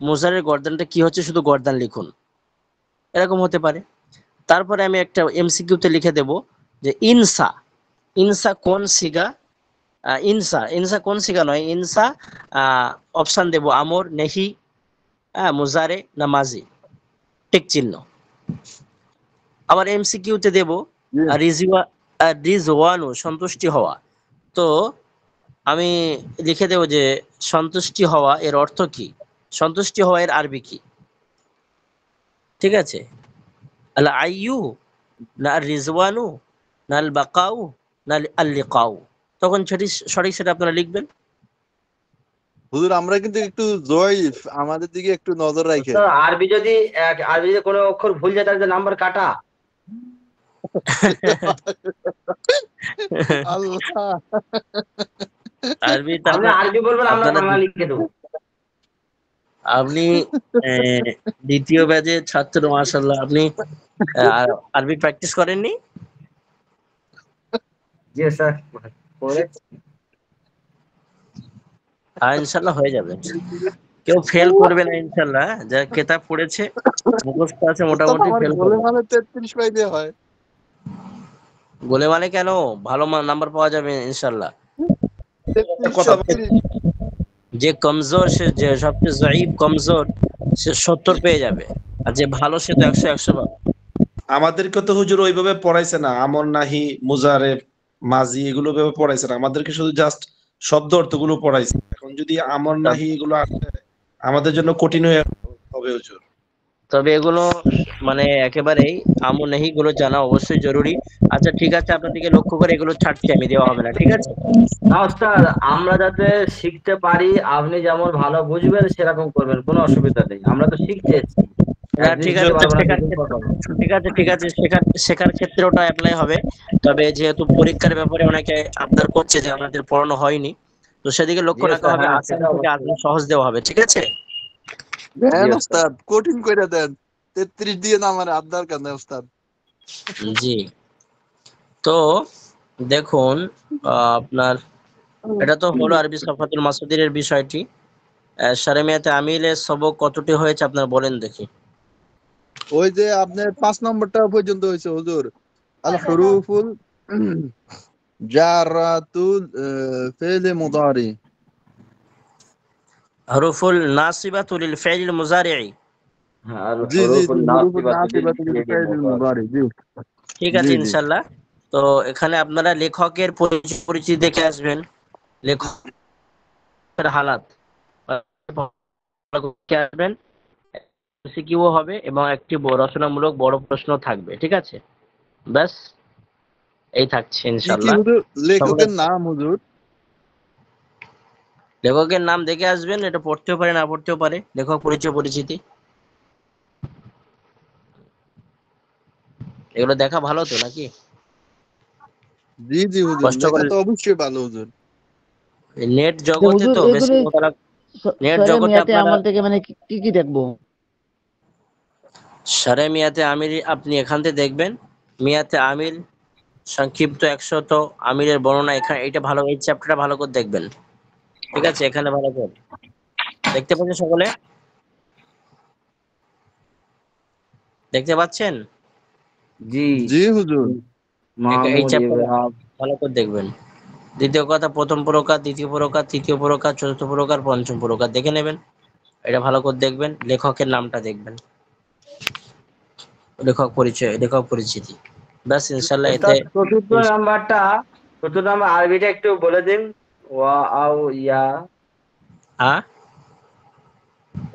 মোজারের গর্দানটা কি হচ্ছে শুধু গর্দান লিখুন, এরকম হতে পারে। তারপরে আমি একটা এমসিকিউতে লিখে দেব যে ইনসা, ইনসা কোন সিগা, ইনসা, ইনসা কোন সিগা নয়, ইনসা অপশন দেব আমর নেহি, মুজারে না মাজি, টিক চিহ্ন। আবার এমসিকিউতে দেব জি রিজওয়ানু সন্তুষ্টি হওয়া, তো আমি লিখে দেব যে সন্তুষ্টি হওয়া এর অর্থ কি, সন্তুষ্টি হওয়া এর আরবি কি, ঠিক আছে? আল আইয়ু না আর রিজওয়ানু না আল বাকাউ না আল লিকাউ, তখন সঠিক সেটা আপনারা লিখবেন। হুজুর, আমরা কিন্তু একটু জয়ীফ, আমাদের দিকে একটু নজর রাখেন। ওস্তাদ আরবি যদি কোনো অক্ষর ভুল যায় তাহলে নাম্বার কাটা। আল্লাহ, আরবি আপনি আরবি বলবেন, আমরা আপনারা বাংলা লিখে দেবো। আপনি দ্বিতীয় ব্যাচের ছাত্র, মাশাআল্লাহ, আপনি আরবি প্র্যাকটিস করেননি? জি স্যার, করে ইনশাল্লাহ হয়ে যাবে, কেউ ফেল করবে না ইনশাল্লাহ। যারা কিতাব পড়েছে মুখস্থ আছে ওস্তাদ মোটামুটি, আমার ফেল গোলে করবে। মানে 33 পাইলে হয়। গোলে মানে কেন, ভালো নাম্বার পাওয়া যাবে ইনশাল্লাহ। 33 কথা 36 যে কমজোর, সে যে সবচেয়ে জয়ীফ কমজোর, সে 70 পেয়ে যাবে, আর যে ভালো সে তো 100 পাবে। আমাদেরকে তো হুজুর ওইভাবে পড়াইছে না, আমর নাহি মুজারে মাজি এগুলো ভাবে পড়াইছে না, আমাদেরকে শুধু জাস্ট শব্দ অর্থগুলো পড়াইছে। এখন যদি আমর নাহি এগুলো আসে, আমাদের জন্য কঠিন হয়ে হবে হুজুর। তবে এগুলো মানে একেবারেই আমও নেহি গুলো জানা অবশ্যই জরুরি। আচ্ছা ঠিক আছে, আপনাদেরকে লক্ষ্য করে এগুলো ছাড়ছি আমি, দেওয়া হবে না, ঠিক আছে? না ওস্তাদ, আমরা যাতে শিখতে পারি, আপনি যেমন ভালো বুঝবেন সেরকম করবেন, কোনো অসুবিধা নেই। আমরা তো শিখতে এসেছি, না একদিন ঠিক শিখে আছে, পারবো না, শেখার দুদিন পর ক্ষেত্রে পারবো। ঠিক আছে, ঠিক আছে, শেখার ক্ষেত্রে ওটা অ্যাপ্লাই হবে। তবে যেহেতু পরীক্ষার ব্যাপারে অনেকে আবদার করছে যে আমাদের পড়ানো হয়নি, তো সেদিকে জি লক্ষ্য রাখা ওস্তাদ, হবে, হ্যাঁ আসান সেটা থেকে অবশ্যই। আসান সহজ দেওয়া হবে, ঠিক আছে? জি দেন ওস্তাদ। ওস্তাদ, কঠিন করে দেন। 33 দিয়ে না আমার আবদার কেন ওস্তাদ? জি। তো দেখুন, আপনার এটা তো হলো আরবি সফাতুল মাসুদিরের বিষয়টি। সারেমিয়াতে আমিলের সবক কতটি হয়েছে আপনার বলেন দেখি। ওই যে আপনার 5 নম্বরটা পর্যন্ত হয়েছে হুজুর। আল হুরুফুল জারাতুল ফেলে মুদারি। হরুফুল নাসিবাতুল লিল ফাইলিল মুজারি'i। হ্যাঁ, আর জি জি হুরুফুন জি, হুরুফুল নাসিবাতু লিল নাসিবাতুল ফিইলি ফেলে মুদারি। মুদারি। জি ঠিক জি আছে জি। ইনশাআল্লাহ। তো এখানে আপনারা লেখকের পরিচিতি দেখে আসবেন, লেখকের হালাত দেখে আসবেন, এমসিকিউ হবে এবং একটি রচনামূলক বড় প্রশ্ন থাকবে, ঠিক আছে? ব্যাস এই থাকছে কি কি ইনশাআল্লাহ। হুজুর সকলে লেখকের নাম হুজুর? লেখকের নাম দেখে আসবেন, এটা পড়তেও পারে না পড়তেও পারে, লেখক পরিচয় পরিচিতি এগুলো দেখা ভালো তো নাকি? জি জি হুজুর, কষ্ট লেখা করে তো অবশ্যই ভালো হুজুর। নেট আচ্ছা জগতে হুজুর, তো বেশি এগুলি মোতালাক, নেট সরে জগতে মিয়াতে আপনারা আমল থেকে মানে কি কি কি দেখবো? সারে মিয়াতে আমির আপনি এখান থেকে দেখবেন। মিয়াতে আমির সংক্ষিপ্ত 100 আমিরের বর্ণনা, এখানে এটা ভালো, এই চ্যাপ্টারটা ভালো করে দেখবেন, ঠিক আছে? এখানে ভালো করে দেখতে পাচ্ছেন সকলে, দেখতে পাচ্ছেন? জি জি হুজুর। এই মাহমুদ চ্যাপ্টার ইব্রাহিম। ভালো করে দেখবেন। দ্বিতীয় কথা, প্রথম প্রকার, দ্বিতীয় প্রকার, তৃতীয় প্রকার, চতুর্থ প্রকার, পঞ্চম প্রকার দেখে নেবেন, এটা ভালো করে দেখবেন। লেখকের নামটা দেখবেন, লেখক পরিচয়, লেখক পরিচিতি, ব্যাস ইনশাল্লাহ এতে ওস্তাদ চতুর্থ নাম্বার আরবিটা একটু বলে দিন। ওয়া আও ইয়া, হ্যাঁ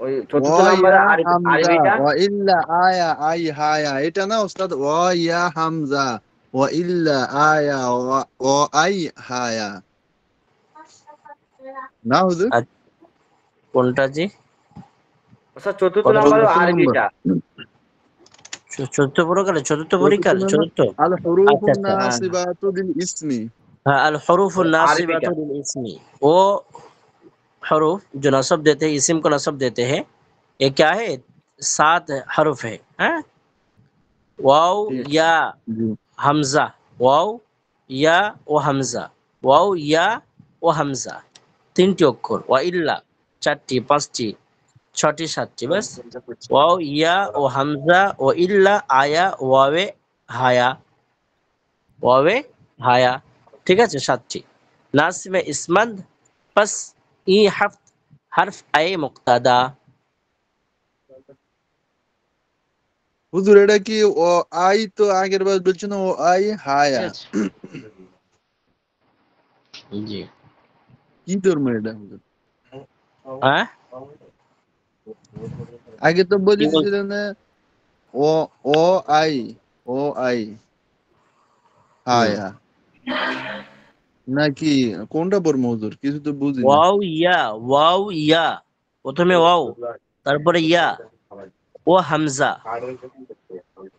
ওই চতুর্থ ওয়া নাম্বারে ইয়া হামজা আরবিটা। ওয়া ইল্লা আয়া আই হায়া, এটা না ওস্তাদ? ওয়া ইয়া হামজা ওয়া ইল্লা আয়া ওয়া আই হায়া, না হুজুর? আর কোনটা জি? ওস্তাদ চতুর্থ কত নাম্বার নম্বর? চতুর্থ নম্বর। আরবিটা। চতুর্থ প্রকারে, চতুর্থ চতুর্থ পরীক্ষার নম্বর চতুর্থ। আল আচ্ছা হুরুফুন আচ্ছা, হ্যাঁ নাসিবাতু লিল ইসমি। हाँ अल हरूफ আরবিটা। नासिबातुल इस्मी, वो हरूफ जो नसब देते हैं, इस्म को नसब देते हैं, ये क्या है? 7 हरुफ है, हाँ? वाव জি या জি हमजा, वाव या ও হামজা, ওয়াও ইয়া ও হামজা, 3টি অক্ষর, ওয়া ইল্লা 4টি, 5টি, 6টি, 7টি, বাস। ওয়াও ইয়া ও হামজা ও ইল্লা আয়া ওয়াবে হায়া, ওয়াবে হায়া, ঠিক আছে? 7টি। নাসিমে ইসমাদ পাস ই হাফ হারফ আয়ে মুক্তাদা। হুজুর, এটা কি ও আই? তো আগের বার বলছেন ও আই ঠিক হায়া। আছে, জি। কি ধর্ম এটা হুজুর? হ্যাঁ আগে তো কি বল, বলেছিলেন ও ও আই ও আই হুম, হায়া, নাকি কোনটা পড়বো হুজুর? কিছু তো বুঝি না। ওয়াও ইয়া, ওয়াও ইয়া, প্রথমে ওয়াও, তারপরে ইয়া, ও হামজা,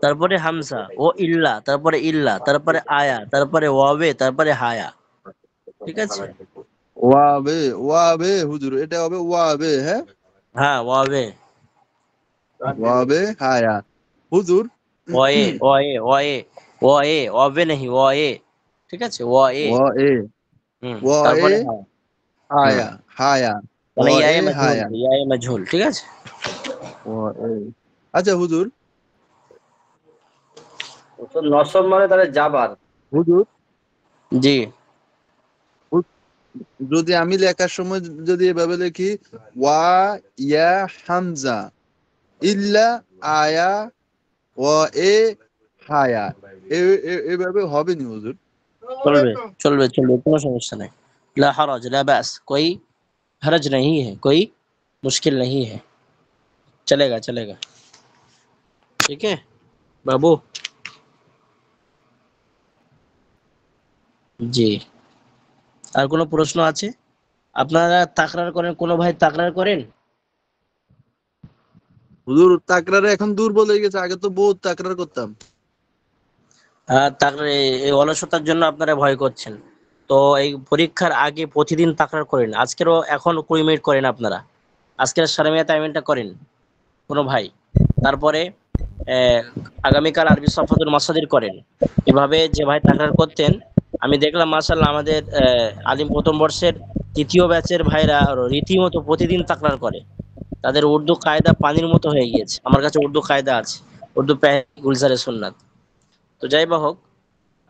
তারপরে হামজা, ও ইল্লা, তারপরে ইল্লা, তারপরে আয়া, তারপরে ওয়াবে, তারপরে হায়া, ঠিক আছে? ওয়াবে ওয়াবে হুজুর, এটা হবে ওয়াবে। হ্যাঁ, হ্যাঁ ওয়াবে, ওয়াবে হায়া হুজুর। ওয়ে ওয়ে ওয়ে ওয়ে, ওয়াবে नहीं ওয়ে, ঠিক আছে? ওয়ে, ওয়া এ হুম, ওয়া এ তারপরে হায়া, হুম, হায়া হায়া মানে ওয়া এ ইয়ায়ে মাজহুল, হায়া ইয়ায়ে মাজহুল, ঠিক আছে? ওয়া এ। আচ্ছা হুজুর, ওস্তাদ নসব মানে তাহলে যাবার। হুজুর জি, যদি আমি লেখার সময় যদি এভাবে লিখি ওয়া ইয়া হামজা ইল্লা আয়া ওয়া এ হায়া, এভাবে হবে নি হুজুর? চলবে চলবে চলবে, কোনো সমস্যা নাই। ला हरज ला बास, कोई हरज नहीं है, कोई मुश्किल नहीं है, चलेगा चलेगा। ठीक है बाबू? জি। আর কোনো প্রশ্ন আছে? আপনারা তাকরার করেন, কোনো ভাই তাকরার করেন? হুজুর তাকরারে এখন দুর্বল হয়ে গেছে, আগে তো বহুত তাকরার করতাম। তাকরার এই অলসতার জন্য আপনারা ভয় করছেন। তো এই পরীক্ষার আগে প্রতিদিন তাকরার করেন। আজকেরও এখন 20 মিনিট করেন আপনারা। আজকের সারামিয়া টাইমিংটা করেন কোনো ভাই। তারপরে আগামীকাল আরবি সফাতুল মাসাদির করেন। এভাবে যে ভাই তাকরার করতেন, আমি দেখলাম মাশাআল্লাহ আমাদের আলিম প্রথম বর্ষের 3য় ব্যাচের ভাইরা রীতিমতো প্রতিদিন তাকরার করে। তাদের উর্দু কায়দা পানির মতো হয়ে গিয়েছে। আমার কাছে উর্দু কায়দা আছে, উর্দু গুলজারে সুন্নাত। তো যাই বা হোক,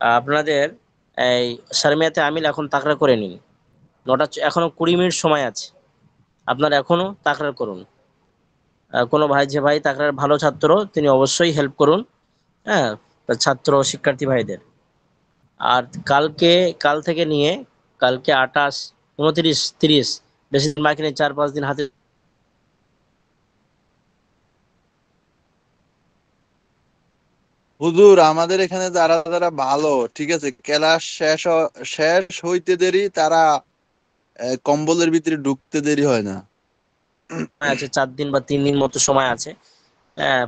আপনাদের এই সারমিয়াতে আমিল এখন তাকরার করে নিন। এখনো 20 মিনিট সময় আছে, আপনারা এখনো তাকরার করুন। কোনো ভাই যে ভাই তাকরার ভালো ছাত্র তিনি অবশ্যই হেল্প করুন, হ্যাঁ, তার ছাত্র শিক্ষার্থী ভাইদের। আর কাল থেকে নিয়ে কালকে 28, 29, 30, বেশি দিন বাকি নেই, 4-5 দিন হাতে। হুজুর আমাদের এখানে যারা যারা ভালো, ঠিক আছে, ক্লাস শেষ হইতে দেরি, তারা কম্বলের ভিতরে ঢুকতে দেরি হয় না। আছে 4 দিন বা 3 দিন মতো সময় আছে,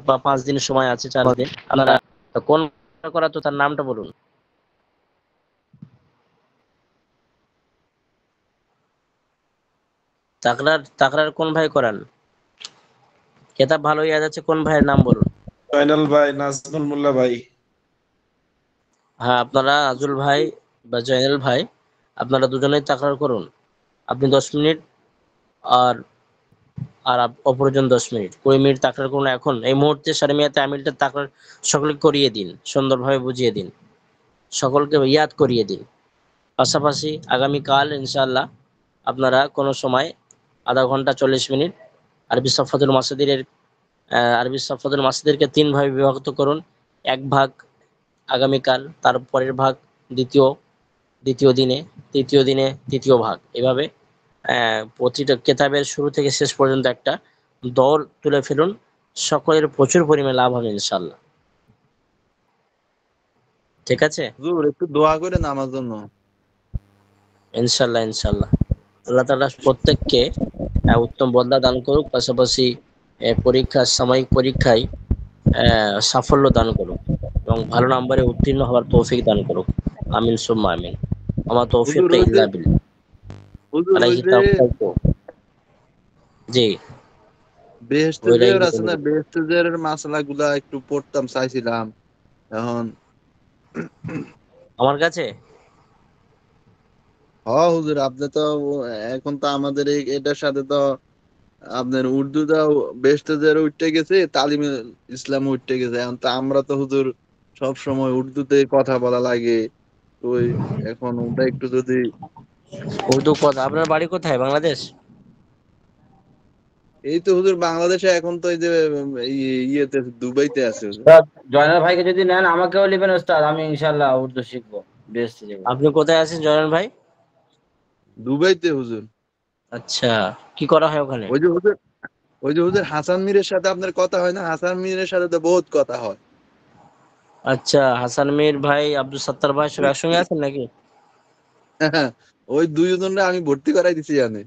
বা 5 দিনের সময় আছে, 4 দিন। আপনারা কোন করা, তো তার নামটা বলুন। তাকরার কোন ভাই করান? কেতাব ভালো ইয়াদ আছে, কোন ভাইয়ের নাম বলুন। জয়নাল ভাই, নাজমুল মোল্লা ভাই। হ্যাঁ, আপনারা আজুল ভাই বা জয়নাল ভাই, আপনারা দুজনেই তাকরার করুন। আপনি 10 মিনিট, আর আর অপরজন 10 মিনিট, 20 মিনিট তাকরার করুন। এখন এই মুহূর্তে সারমিয়াতে আমিলটা তাকরার সকলকে করিয়ে দিন, সুন্দরভাবে বুঝিয়ে দিন, সকলকে ইয়াদ করিয়ে দিন। পাশাপাশি আগামীকাল ইনশাআল্লাহ আপনারা কোনো সময় আধা ঘন্টা 40 মিনিট আরবি সফাতুল মাসাদির আরবি সফাতুল মাসাদিরকে 3 ভাগে বিভক্ত করুন। এক ভাগ আগামীকাল, তার পরের ভাগ দ্বিতীয় দিনে, তৃতীয় দিনে তৃতীয় ভাগ। এভাবে প্রতিটা কেতাবের শুরু থেকে শেষ পর্যন্ত একটা দৌড় তুলে ফেলুন। সকলের প্রচুর পরিমাণে লাভ হবে ইনশাআল্লাহ। ঠিক আছে? হুজুর একটু দোয়া করেন আমার জন্য। ইনশাআল্লাহ ইনশাআল্লাহ। আল্লাহ তাআলা প্রত্যেককে উত্তম বদলা দান করুক, পাশাপাশি সাময়িক পরীক্ষায় সাফল্য দান করুক এবং ভালো নম্বরে উত্তীর্ণ হওয়ার তৌফিক দান করুক। আমিন সুম্মা আমিন। আমার তৌফিক হুজুর ওই যে ইল্লা বিল্লাহ। হুজুর ওই আলাইহি যে তাওয়াক্কালতু। জি, বেহেশতে ওইটাই জের আছে বলুন। না, বেহেশতে জেরের মাসলা গুলা একটু পড়তাম চাইছিলাম এখন। আমার কাছে হুজুর আপনি তো এখন তো আমাদের এটার সাথে তো আপনার উর্দুটাও বেহেশতে জের উঠতে গেছে, তালিম ইসলাম উঠতে গেছে। এখন তো আমরা তো হুজুর সব সময় উর্দুতে কথা বলা লাগে। তো এখন ওটা একটু যদি, উর্দু কথা। আপনার বাড়ি কোথায়? বাংলাদেশ? এই তো হুজুর বাংলাদেশে এখন তো এই যে ইয়েতে দুবাইতে আছে হুজুর। জয়নাল ভাইকে যদি নেন আমাকেও নেবেন ওস্তাদ, আমি ইনশাল্লাহ উর্দু শিখবো, বেস্ট যাবো। আপনি কোথায় আছেন জয়নাল ভাই? দুবাইতে হুজুর। আচ্ছা, কি করা হয় ওখানে? ওই যে হুজুর, ওই যে হুজুর হাসান মীরের সাথে আপনার কথা হয় না? হাসান মীরের সাথে তো বহুত কথা হয়। আচ্ছা, হাসান মীর ভাই, আব্দুল সাত্তার ভাই সব একসঙ্গে আছেন নাকি? ওই দুইজনরে আমি ভর্তি করাই দিছি জানে।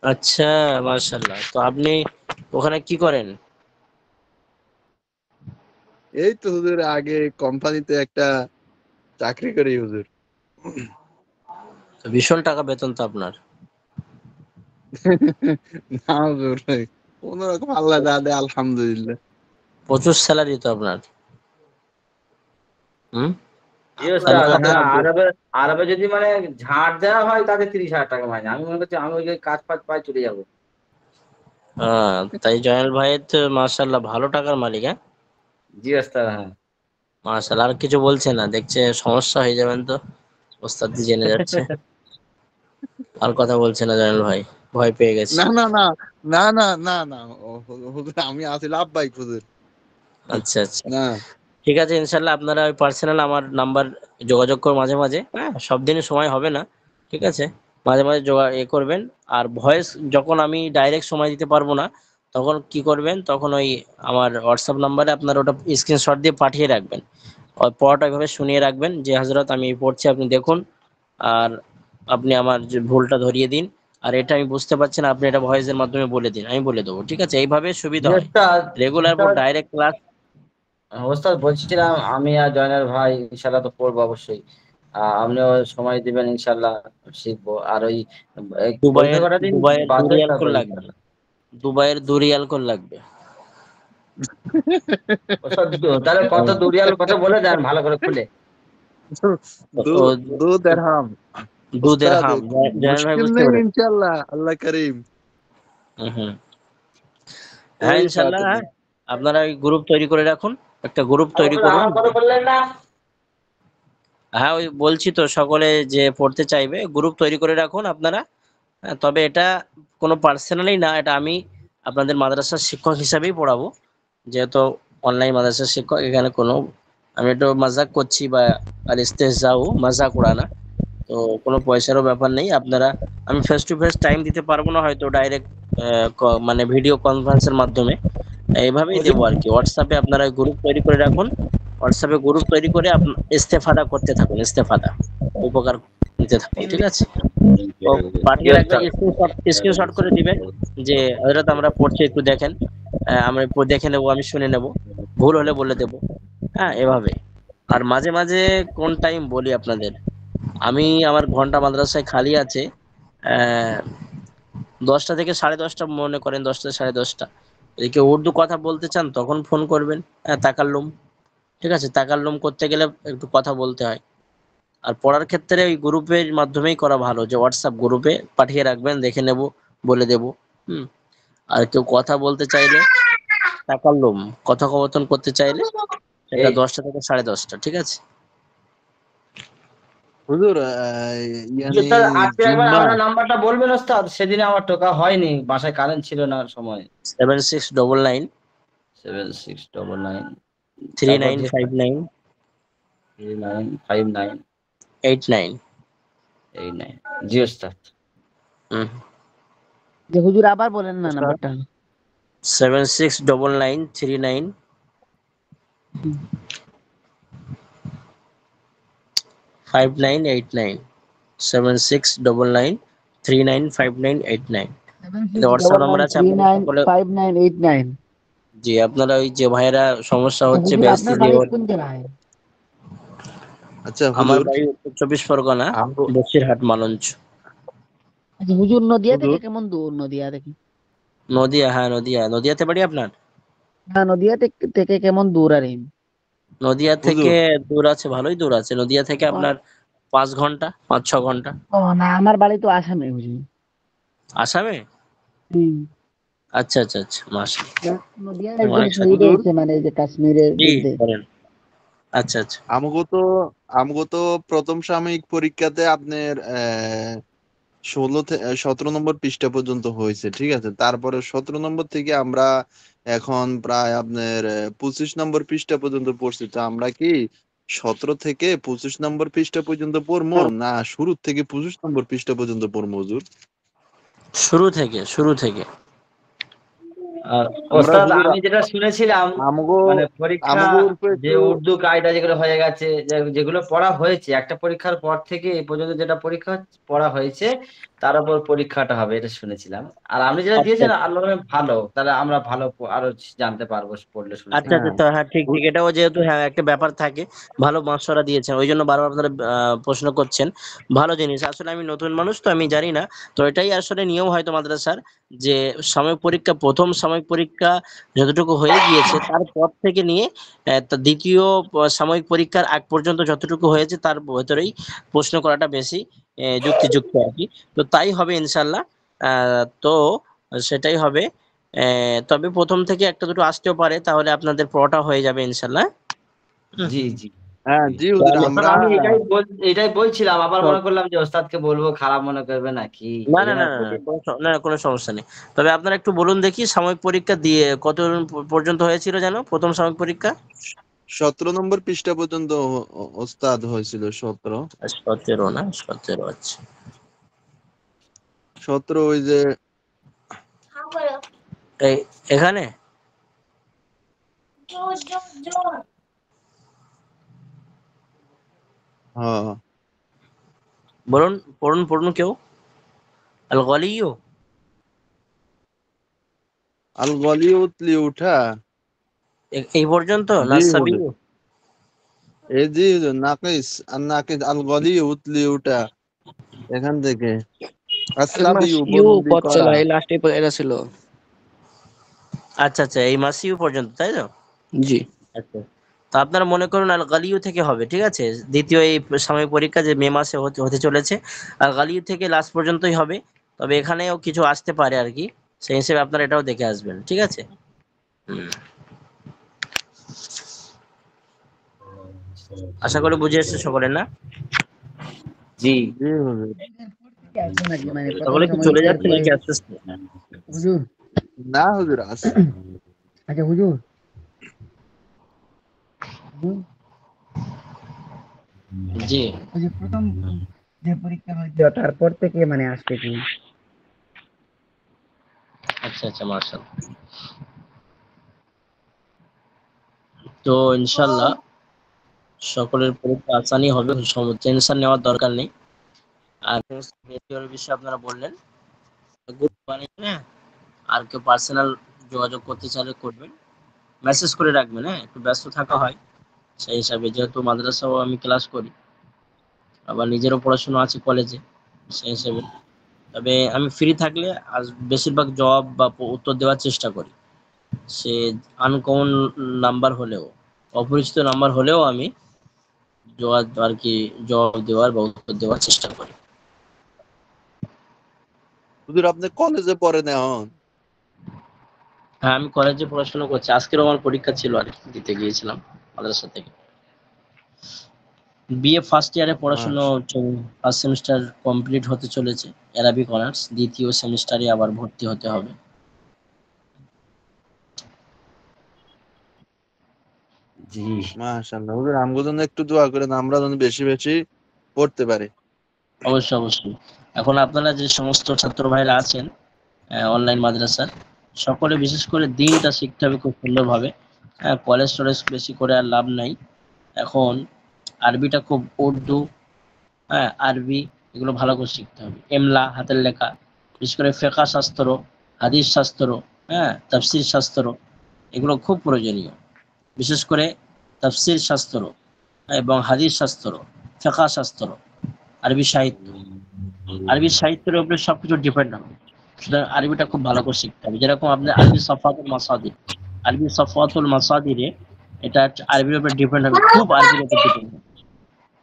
আচ্ছা, মাশাআল্লাহ। তো আপনি ওখানে কি করেন? এই তো হুজুর আগে কোম্পানিতে একটা চাকরি করি হুজুর। তো ভীষণ টাকা বেতন তো আপনার। না হুজুর, কোন রকম আল্লাহ যা দেয় আলহামদুলিল্লাহ। প্রচুর স্যালারি তো আপনার। হুম। জি আল্লাহ ওস্তাদ, খাতে হ্যাঁ, আব্দুল। আরবে আরবে যদি মানে ঝাড় দেওয়া হয় তাতে 30,000 টাকা মাইনে। আমি মনে করছি আমি ওই যে কাজ ফাজ পাই চলে যাবো। তাই জয়নাল ভাই তো মাশাআল্লাহ ভালো টাকার মালিক, হ্যাঁ। জি ওস্তাদ, হ্যাঁ। মাশাআল্লাহ। আর কিছু বলছে না, দেখছে সমস্যা হয়ে যাবেন তো। ওস্তাদ জি জেনে যাচ্ছে। আর কথা বলছে না জয়নাল ভাই, ভয় পেয়ে গেছে। না না না না না না না, হুজুর আমি আছি লাভবাহিক হুজুর। আচ্ছা আচ্ছা, না ঠিক আছে। ইনশাল্লাহ আপনারা ওই পার্সোনাল আমার নাম্বার যোগাযোগ করো মাঝে মাঝে, হ্যাঁ। সব দিনই সময় হবে না, ঠিক আছে, মাঝে মাঝে করবেন। আর ভয়েস যখন আমি ডাইরেক্ট সময় দিতে পারবো না, তখন কি করবেন, তখন ওই আমার হোয়াটসঅ্যাপ নাম্বারে আপনার ওটা স্ক্রিনশট দিয়ে পাঠিয়ে রাখবেন। ওই পড়াটা এভাবে শুনিয়ে রাখবেন যে হযরত আমি এই পড়ছি, আপনি দেখুন, আর আপনি আমার যে ভুলটা ধরিয়ে দিন, আর এটা আমি বুঝতে পারছি না, আপনি এটা ভয়েসের মাধ্যমে বলে দিন, আমি বলে দেবো। ঠিক আছে, এইভাবে সুবিধা জি হয়। ওস্তাদ, রেগুলার ওস্তাদ, ডাইরেক্ট ক্লাস। ওস্তাদ বলছিলাম আমি আর জয়নাল ভাই ইনশাল্লাহ তো পড়বো অবশ্যই। আপনিও সময় দিবেন ইনশাল্লাহ, শিখবো। আর ওই পরীক্ষা দুবাইয়ের কটা দিন দুবাইয়ের বাদ দেয় দুরিয়াল তারপর করে লাগবে, ইনশাল্লাহ। দুবাইয়ের দুরিয়াল করে লাগবে। ওস্তাদ তাহলে কত দুরিয়াল কত বলে দেন ভালো করে খুলে। दो ও 2 दिरहम। দুধের उस्ताद হাম, জয়নাল ভাই मुश्किल বুঝতে नहीं পেরেছেন। इंशाल्लाह, अल्लाह करीम। হুম, হ্যাঁ कोई बात ইনশাল্লাহ। হ্যাঁ, नहीं। আপনারা ওই গ্রুপ তৈরি করে রাখুন, একটা গ্রুপ তৈরি করুন। আমার কথা বললেন না। হ্যাঁ, ওই বলছি তো, সকলে যে পড়তে চাইবে গ্রুপ তৈরি করে রাখুন আপনারা। হ্যাঁ, তবে এটা কোনো পার্সোনালি না, এটা আমি আপনাদের মাদ্রাসার শিক্ষক হিসাবেই পড়াবো, যেহেতু অনলাইন মাদ্রাসার শিক্ষক। এখানে কোনো, আমি একটু মাজাক করছি, বা আর ইস্তেহজাও, মাজাক উড়ানা। তো কোনো পয়সারও ব্যাপার নেই। আপনারা, আমি ফেস টু ফেস টাইম দিতে পারবো না হয়তো, ডাইরেক্ট মানে ভিডিও কনফারেন্সের মাধ্যমে এইভাবেই দেবো আর কি। হোয়াটসঅ্যাপে আপনারা গ্রুপ তৈরি করে রাখুন, হোয়াটসঅ্যাপে গ্রুপ তৈরি করে ইস্তেফাদা করতে থাকুন, ইস্তেফাদা, উপকার নিতে থাকুন। ঠিক আছে, তো জি পাঠিয়ে রাখবেন, ওস্তাদ। স্ক্রিনশট করে দিবেন যে হযরত আমরা পড়ছি, একটু দেখেন। আমরা দেখে নেবো, আমি শুনে নেব, ভুল হলে বলে দেবো। হ্যাঁ, এভাবে। আর মাঝে মাঝে কোন টাইম বলি আপনাদের, আমি আমার ঘন্টা মাদ্রাসায় খালি আছে, 10টা থেকে 10:30, মনে করেন 10টা 10:30। এদিকে উর্দু কথা বলতে চান তখন ফোন করবেন। হ্যাঁ, তাকাল্লুম। ঠিক আছে, তাকাল্লুম করতে গেলে একটু কথা বলতে হয়। আর পড়ার ক্ষেত্রে ওই গ্রুপের মাধ্যমেই করা ভালো, যে হোয়াটসঅ্যাপ গ্রুপে পাঠিয়ে রাখবেন, দেখে নেব, বলে দেব। হুম। আর কেউ কথা বলতে চাইলে, তাকাল্লুম, কথোপকথন করতে চাইলে, সেটা এই 10টা থেকে 10:30। ঠিক আছে। हुजूर জি यानी ওস্তাদ, আজকে একবার जुम्मा। আপনার নাম্বারটা বলবেন ওস্তাদ, সেদিনে আমার টোকা হয়নি, বাসায় কারেন্ট ছিল না সময়। 7699 7699, তারপর জি ওস্তাদ 3959 3959 89। 89। জি ওস্তাদ। হুম। যে হুজুর আবার বলেন না अच्छा, নাম্বারটা। 769939 5989। 7699395989। সেভেন এটা six WhatsApp double number nine আছে, থ্রি আপনারা নাইন সকলে। ফাইভ নাইন এইট নাইন জি, আপনারা ওই যে ভাইয়েরা সমস্যা হচ্ছে হুজুর বেহেশতি আপনার বাড়ি জিওর। কোন জেলায়? अच्छा আমার हुजूर। বাড়ি উত্তর 24 পরগনা, हमको বসিরহাট, মালঞ্চ। আচ্ছা হুজুর, নদিয়া থেকে हुजूर কেমন দূর? নদিয়া থেকে, নদিয়া, হ্যাঁ নদিয়া, নদিয়াতে বাড়ি আপনার? হ্যাঁ নদিয়া থেকে কেমন দূর আর এই? নদিয়া থেকে हुजूर দূর আছে, ভালোই দূর আছে। নদিয়া থেকে ও আপনার 5 ঘন্টা, 5-6 ঘন্টা। ও না, আমার বাড়ি তো আসামে হুজুর। আসামে? হুম। আচ্ছা আচ্ছা আচ্ছা, মাশাআল্লাহ, নদিয়া একজন অনেক সাথে। শহীদ हुजूर হয়েছে, মানে যে কাশ্মীরের জি, যুদ্ধে। করেন। আচ্ছা আচ্ছা। हमको तो हमको तो প্রথম সাময়িক পরীক্ষাতে আপনার 17 নম্বর পৃষ্ঠা পর্যন্ত হয়েছে, ঠিক আছে। তারপরে 17 নম্বর থেকে আমরা এখন প্রায় আপনার 25 নম্বর পৃষ্ঠা পর্যন্ত পড়ছি। তো আমরা কি 17 থেকে 25 নম্বর পৃষ্ঠা পর্যন্ত পড়বো, না শুরু থেকে 25 নম্বর পৃষ্ঠা পর্যন্ত পড়বো হুজুর? শুরু থেকে, শুরু থেকে। আর আমরা ওস্তাদ হুজুর আমি যেটা শুনেছিলাম, আমগো মানে পরীক্ষা আমগো উপরে যে একটু উর্দু কায়দা যেগুলো হয়ে গেছে, যেগুলো পড়া হয়েছে একটা পরীক্ষার পর থেকে এই পর্যন্ত, যেটা পরীক্ষা পড়া হয়েছে তার উপর পরীক্ষাটা হবে, এটা শুনেছিলাম। আর আপনি যেটা আচ্ছা দিয়েছেন আল্লাহ ভালো, তাহলে আমরা ভালো আরো জানতে পারবো পড়লে শুনলে। আচ্ছা আচ্ছা, হ্যাঁ তো হ্যাঁ, ঠিক ঠিক, এটাও যেহেতু হ্যাঁ একটা ব্যাপার থাকে, ভালো মাস্টাররা দিয়েছেন, ওই জন্য বারবার আপনারা প্রশ্ন করছেন। ভালো জিনিস, আসলে আমি নতুন মানুষ তো আমি জানি না। তো এটাই আসলে নিয়ম হয়তো মাদ্রাসার, যে সাময়িক পরীক্ষা, প্রথম সাময়িক পরীক্ষা যতটুকু হয়ে গিয়েছে, তারপর থেকে নিয়ে তা দ্বিতীয় সাময়িক পরীক্ষার আগ পর্যন্ত যতটুকু হয়েছে তার ভেতরেই প্রশ্ন করাটা বেশি যুক্তিযুক্ত আর কি। তো তাই হবে ইনশাল্লাহ। তো সেটাই হবে। তবে প্রথম থেকে একটা দুটো আসতেও পারে, তাহলে আপনাদের পড়াটা হয়ে যাবে ইনশাল্লাহ। হুম। জি জি হ্যাঁ জি। জি তো হুজুর আমি, ওস্তাদ আমরা আমি এটাই বলছিলাম, আবার তো মনে করলাম যে ওস্তাদকে বলবো, খারাপ মনে করবে নাকি, না এই না জন্য না আর না না, বলি। কোনো সমস্যা নেই। তবে আপনারা একটু বলুন দেখি, সাময়িক পরীক্ষা দিয়ে কত পর্যন্ত হয়েছিল যেন প্রথম সাময়িক পরীক্ষা? 17 নম্বর পৃষ্ঠা পর্যন্ত ওস্তাদ হয়েছিল 17। 17 না, 17, আচ্ছা। 17 ওই যে এই এখানে হ্যাঁ বলুন, পড়ুন পড়ুন কেউ। আল গলিয়ু, আল গলি উতলি উঠা। এই পর্যন্ত না জি সাবি? হুজুর, এই জি হুজুর, নাকিস আর নাকিস আল গলি উতলি উঠা এখান থেকে আসাবিউ মাসিউ বন্দি পথ করা। চলা, এই লাস্টে এটা ছিল। আচ্ছা আচ্ছা, এই মাসিউ পর্যন্ত, তাই তো? জি। আচ্ছা, তো আপনারা মনে করুন আল গালিউ থেকে হবে, ঠিক আছে? দ্বিতীয় এই সাময়িক পরীক্ষা যে মে মাসে হতে হতে চলেছে, আল গালিউ থেকে লাস্ট পর্যন্তই হবে। তবে এখানেও কিছু আসতে পারে আর কি, সেই হিসেবে আপনারা এটাও দেখে আসবেন, ঠিক আছে? আশা করি বুঝে এসছে সকলে, না? জি। জি হুজুর। আছে নাকি মানে প্রথম সকলে কি চলে সাময়িকের যাচ্ছে পরে? নাকি আস্তে আস্তে? হুজুর, না হুজুর আছে। আচ্ছা হুজুর, হুজুর, জি, ওই যে প্রথম যে পরীক্ষা হয়েছিল তারপর থেকে মানে আসছে কি? আচ্ছা আচ্ছা, মার্শাল্লাহ। তো ইনশাল্লাহ সকলের পরীক্ষা আসানই হবে, টেনশন নেওয়ার দরকার নেই। আর ভিডিওর বিষয়ে আপনারা বললেন, গ্রুপ বানিয়ে, হ্যাঁ, আর কেউ পার্সোনাল যোগাযোগ করতে চাইলে করবেন, মেসেজ করে রাখবেন। হ্যাঁ, একটু ব্যস্ত থাকা হয় সেই হিসাবে, যেহেতু মাদ্রাসাও আমি ক্লাস করি, আবার নিজেরও পড়াশোনা আছে কলেজে, সেই হিসেবে। তবে আমি ফ্রি থাকলে আজ বেশিরভাগ জবাব বা উত্তর দেওয়ার চেষ্টা করি। সে আনকমন নাম্বার হলেও, অপরিচিত নাম্বার হলেও আমি জবাব আর কি জবাব দেওয়ার বা উত্তর দেওয়ার চেষ্টা করি। হুজুর আপনি কলেজে পড়েন এখন? হ্যাঁ, আমি কলেজে পড়াশোনা করছি। আজকেরও আমার পরীক্ষা ছিল আর কি, দিতে গিয়েছিলাম মাদ্রাসা থেকে। বিএ ফার্স্ট ইয়ারে পড়াশোনা, মাস ফার্স্ট সেমিস্টার কমপ্লিট হতে চলেছে, অ্যারাবিক অনার্স। দ্বিতীয় সেমিস্টারে আবার ভর্তি হতে হবে। জি। মাশাআল্লাহ হুজুর, আমগো জন্য একটু দোয়া করেন, আমরা যেন বেশি বেশি পড়তে পারি। অবশ্যই অবশ্যই। এখন আপনারা যে সমস্ত ছাত্র ভাইরা আছেন অনলাইন মাদ্রাসার, সকলে বিশেষ করে দিনটা শিখতে হবে খুব সুন্দরভাবে। হ্যাঁ, কলেজ টলেজ বেশি করে আর লাভ নাই এখন। আরবিটা খুব, উর্দু, হ্যাঁ, আরবি, এগুলো ভালো করে শিখতে হবে। এমলা, হাতের লেখা, বিশেষ করে ফিকহ শাস্ত্র, হাদিস শাস্ত্র, হ্যাঁ, তাফসীর শাস্ত্র, এগুলো খুব প্রয়োজনীয়। বিশেষ করে তাফসীর শাস্ত্র এবং হাদিস শাস্ত্র, ফিকহ শাস্ত্র, আরবি সাহিত্য। আরবি সাহিত্যের উপরে সবকিছু ডিপেন্ড হবে, সুতরাং আরবিটা খুব ভালো করে শিখতে হবে। যেরকম আপনি আরবি সফাতুল মাসাদির, আরবি সফাতুল মাসাদিরে এটা আরবির উপরে ডিপেন্ড হবে, খুব আরবির উপর ডিপেন্ড হবে।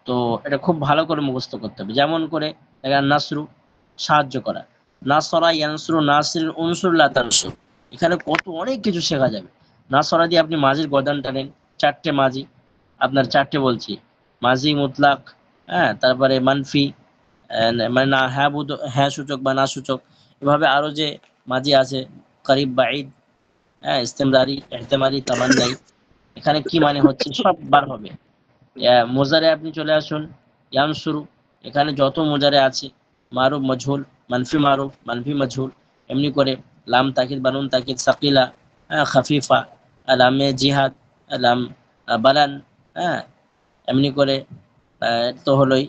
তো এটা খুব ভালো করে মুখস্থ করতে হবে। যেমন করে নাসরু, সাহায্য করা, নাসরা ইয়ানসুরু নাসির উনসুরুল্লাহ তানসুর, এখানে কত অনেক কিছু শেখা যাবে। নাসরা দিয়ে আপনি মাঝির গদান টানেন, চারটে মাঝি, আপনার চারটে বলছি, মাঝি মুতলাক, হ্যাঁ, তারপরে মানফি, মানে না হ্যাঁ হ্যাঁ সূচক বা না সূচক, এভাবে আরো যে মাঝি আছে, করিব বাঈদ, হ্যাঁ, ইস্তেমরারি, ইহতেমালি, তামান্নাই, এখানে কি মানে হচ্ছে সব বার হবে। মোজারে আপনি চলে আসুন, ইয়ানসুরু, এখানে যত মোজারে আছে, মারুফ মজহুল, মানফি মজহুল, এমনি করে লাম তাকিদ, বানুন তাকিদ, সাকিলা, খাফিফা, লামে জিহাদ, লাম বালান, হ্যাঁ, এমনি করে তো হলোই।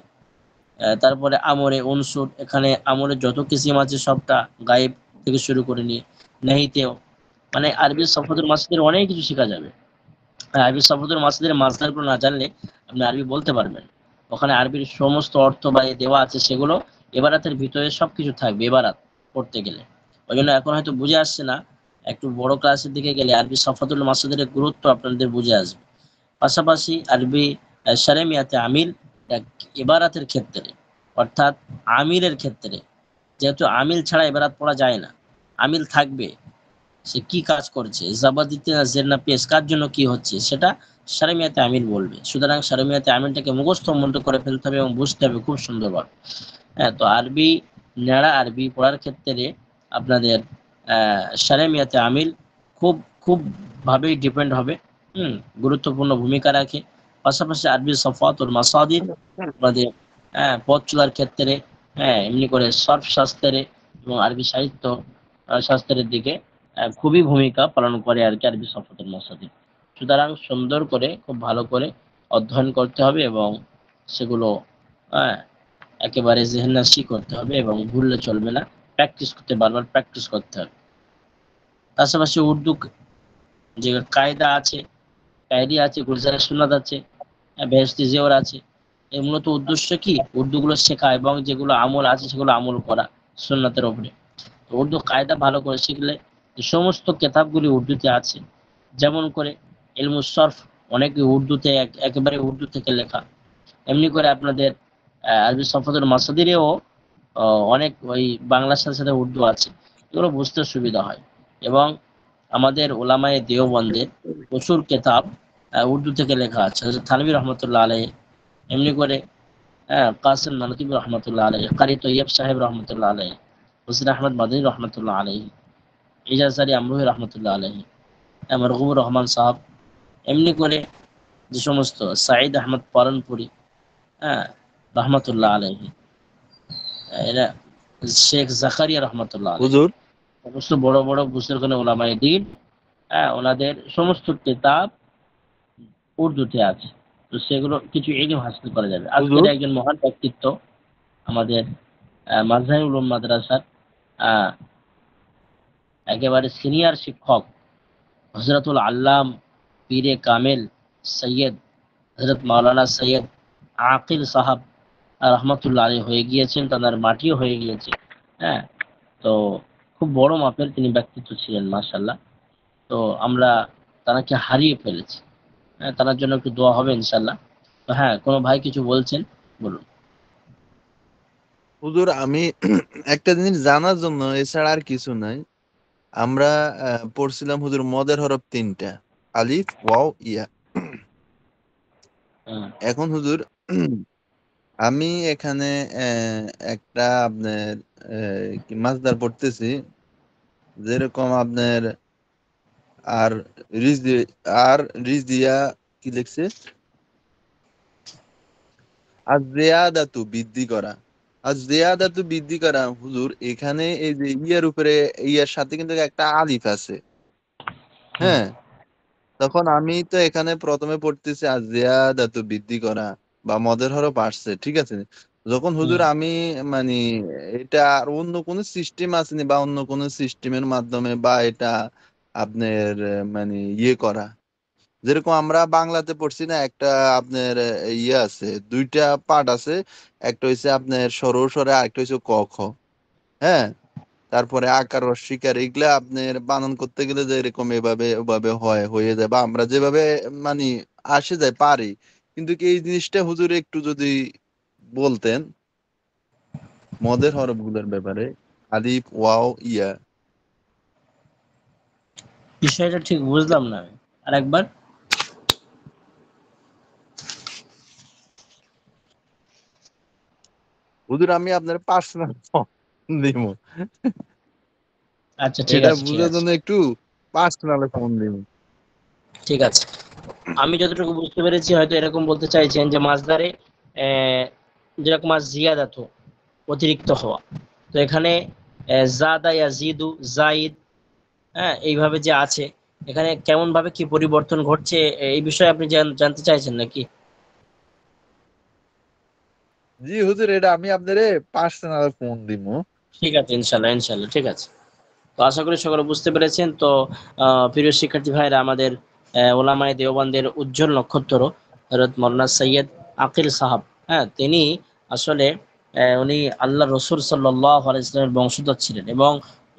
তারপরে আমরে উনসুর, এখানে আমরের যত কিসিম আছে সবটা, গায়েব থেকে শুরু করে নিয়ে নাহিতেও, মানে আরবি সফদুল মাসিদের অনেক কিছু শেখা যাবে। আরবি সফদুল মাসিদের মাসদারগুলো না জানলে আপনি আরবি বলতে পারবেন। ওখানে আরবির সমস্ত অর্থ বা দেওয়া আছে, সেগুলো এবারাতের ভিতরে সবকিছু থাকবে এবারাত পড়তে গেলে। ওই জন্য এখন হয়তো বুঝে আসছে না, একটু বড় ক্লাসের দিকে গেলে আরবি সফাতুল মাসিদের গুরুত্ব আপনাদের বুঝে আসবে। পাশাপাশি আরবি শারেমিয়াতে আমিল, ইবারাতের ক্ষেত্রে, অর্থাৎ আমিলের ক্ষেত্রে, যেহেতু আমিল ছাড়া ইবারাত পড়া যায় না, আমিল থাকবে, সে কি কাজ করছে, জাবা দিতে না জের না পেশ, কার জন্য কি হচ্ছে, সেটা শারেমিয়াতে আমিল বলবে। সুতরাং শারেমিয়াতে আমিলটাকে মুখস্থ মন্ত্র করে ফেলতে হবে এবং বুঝতে হবে খুব সুন্দরভাবে। হ্যাঁ, তো আরবি, নেড়া আরবি পড়ার ক্ষেত্রে আপনাদের শারেমিয়াতে আমিল খুব খুব ভাবেই ডিপেন্ড হবে, গুরুত্বপূর্ণ ভূমিকা রাখে। পাশাপাশি আরবি সফাতুল মাসাদির আমাদের পথ চলার ক্ষেত্রে, হ্যাঁ, এমনি করে সর্ফ শাস্ত্রে এবং আরবি সাহিত্য শাস্ত্রের দিকে খুবই ভূমিকা পালন করে আর কি আরবি সফরের মসাদির। সুতরাং সুন্দর করে খুব ভালো করে অধ্যয়ন করতে হবে এবং সেগুলো আহ, একেবারে জেহেননাশি করতে হবে এবং ভুললে চলবে না, প্র্যাকটিস করতে বারবার প্র্যাকটিস করতে হবে। পাশাপাশি উর্দু যে কায়দা আছে, কায়দি আছে, গুলজারে সুন্নাত আছে, বেহেশতি জেওর আছে, এর মূলত উদ্দেশ্য কি উর্দুগুলো শেখা এবং যেগুলো আমল আছে সেগুলো আমল করা সুন্নাতের উপরে। তো উর্দু কায়দা ভালো করে শিখলে যে সমস্ত কেতাবগুলি উর্দুতে আছে, যেমন করে ইলমুস সরফ অনেকে উর্দুতে একেবারে উর্দু থেকে লেখা, এমনি করে আপনাদের আরবি সফরের মাসাদিরেও অনেক ওই বাংলার সাথে সাথে উর্দু আছে, এগুলো বুঝতে সুবিধা হয়। এবং আমাদের ওলামায়ে দেওবন্দের প্রচুর কেতাব উর্দু থেকে লেখা আছে, হযরত থানভী রহমতুল্লাহ আলাইহি, এমনি করে কাসিম নানকিব রহমতুল্লাহ আলাইহি, কারি তৈয়ব সাহেব রহমতুল্লাহ আলাইহি, হুসেন আহমদ মাদানী রহমতুল্লাহ আলাইহি, ইজাজ আলী আমরুহি রহমতুল্লাহ আলাইহি, মারগুবুর রহমান সাহেব, এমনি করে যে সমস্ত সাঈদ আহমদ পালনপুরি হ্যাঁ রহমতুল্লাহ আলাইহি, এরা শেখ জাকারিয়া রহমতুল্লাহ আলাইহি, হুজুর সমস্ত বড় বড় বুজুর্গানে উলামায়ে দ্বীন ওনাদের সমস্ত কিতাব উর্দুতে আছে। তো সেগুলো কিছু ইলম হাসিল করা যাবে। আজকের হুজুর একজন মহান ব্যক্তিত্ব আমাদের মাজহারুল উলুম মাদ্রাসার আহ, একেবারে সিনিয়র শিক্ষক হযরতুল আল্লাম পীরে কামেল সৈয়দ হযরত মাওলানা সৈয়দ আকিল সাহাব রহমতুল্লাহ আলাইহি হয়ে গিয়েছেন, তাদের মাটিও হয়ে গিয়েছে। হ্যাঁ, তো খুব বড় মাপের তিনি ব্যক্তিত্ব ছিলেন মাশাআল্লাহ। তো আমরা তাকে হারিয়ে ফেলেছি। হ্যাঁ, তার জন্য একটু দোয়া হবে ইনশাআল্লাহ। তো হ্যাঁ, কোনো ভাই কিছু বলছেন, বলুন। হুজুর আমি একটা জিনিস জানার জন্য, এছাড়া আর কিছু নাই। আমরা পড়ছিলাম হুজুর মদের হরফ ৩টা, আলিফ ওয়াও ইয়া। হ্যাঁ, এখন হুজুর আমি এখানে একটা আপনার কি মাসদার পড়তেছি, যেরকম আপনার আর রিজদি আর রিজদিয়া কি লিখছে, আর জিয়াদাতু বৃদ্ধি করা, আর জিয়াদাতু বৃদ্ধি করা। হুজুর এখানে এই যে ইয়ার উপরে, ইয়ার সাথে কিন্তু একটা আলিফ আছে। হ্যাঁ, তখন আমি তো এখানে প্রথমে পড়তেছি আর জিয়াদাতু বৃদ্ধি করা বা মদের হরফ আসছে, ঠিক আছে। যখন হুজুর হুম, আমি মানে এটা আর অন্য কোনো সিস্টেম আসেনি বা অন্য কোনো সিস্টেমের মাধ্যমে বা এটা আপনার মানে ইয়ে করা, যেরকম আমরা বাংলাতে পড়ছি না, একটা আপনার ইয়ে আছে, দুইটা পার্ট আছে। একটা হইছে আপনার সরল স্বরে, আরেকটা হইছে ক খ। হ্যাঁ, তারপরে আকার অস্বীকার, এগুলা আপনার বানান করতে গেলে যে এরকম এভাবে ওভাবে হয় হয়ে যায়, বা আমরা যেভাবে মানে আসে যায় পারি। কিন্তু কি এই জিনিসটা হুজুর একটু যদি বলতেন মদের হরফ গুলোর ব্যাপারে, আলিফ ওয়াও ইয়া। বিষয়টা ঠিক বুঝলাম না আমি, আরেকবার। হুজুর আমি আপনার পার্সোনাল দিব, আচ্ছা, ঠিক এটা আছে, ঠিক বুঝার আছে, জন্য একটু পার্সোনালে ফোন দিব। ঠিক আছে। আমি যতটুকু বুঝতে পেরেছি হয়তো এরকম বলতে চাইছেন যে মাসদারে যেরকম মাস জিয়াদাত, অতিরিক্ত হওয়া। তো এখানে জাদা ইয়াজিদু, জাইদ, হ্যাঁ এইভাবে যে আছে, এখানে কেমন ভাবে কি পরিবর্তন ঘটছে এই বিষয়ে আপনি জানতে চাইছেন নাকি? জি হুজুর, এটা আমি আপনারে পার্সোনাল ফোন দিব। ঠিক আছে, ইনশাল্লাহ, ইনশাল্লাহ, ঠিক আছে। তো আশা করি সকলে বুঝতে পেরেছেন। তো প্রিয় শিক্ষার্থী ভাইরা, আমাদের ওলামায়ে দেওবন্দের উজ্জ্বল নক্ষত্র হযরত মাওলানা সৈয়দ আকিল সাহাব, হ্যাঁ তিনি আসলে উনি আল্লাহ রসুল সাল্লাল্লাহু আলাইহি ওয়াসাল্লামের বংশধর ছিলেন এবং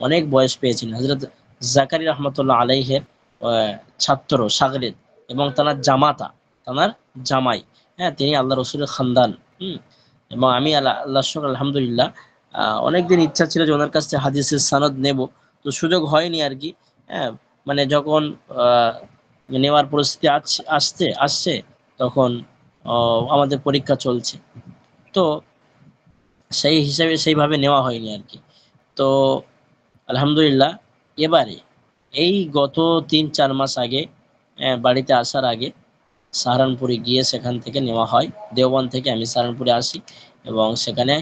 অনেক বয়স পেয়েছিলেন। হযরত জাকারি রহমতুল্লাহ আলাইহের ছাত্র শাগরেদ এবং তার জামাতা, তার জামাই, হ্যাঁ তিনি আল্লাহ রসুলের খানদান। হুম, এবং আমি আল্লাহ শুকর আলহামদুলিল্লাহ অনেকদিন ইচ্ছা ছিল যে ওনার কাছ থেকে হাদিসের সনদ নেব, তো সুযোগ হয়নি আর কি। হ্যাঁ, মানে যখন আহ, নেওয়ার পরিস্থিতি আসছে তখন আমাদের পরীক্ষা চলছে, তো সেই হিসাবে সেইভাবে নেওয়া হয়নি আর কি। তো আলহামদুলিল্লাহ এবারে এই গত ৩-৪ মাস আগে বাড়িতে আসার আগে সাহারানপুরে গিয়ে সেখান থেকে নেওয়া হয়। দেওবন্দ থেকে আমি সাহারানপুরে আসি এবং সেখানে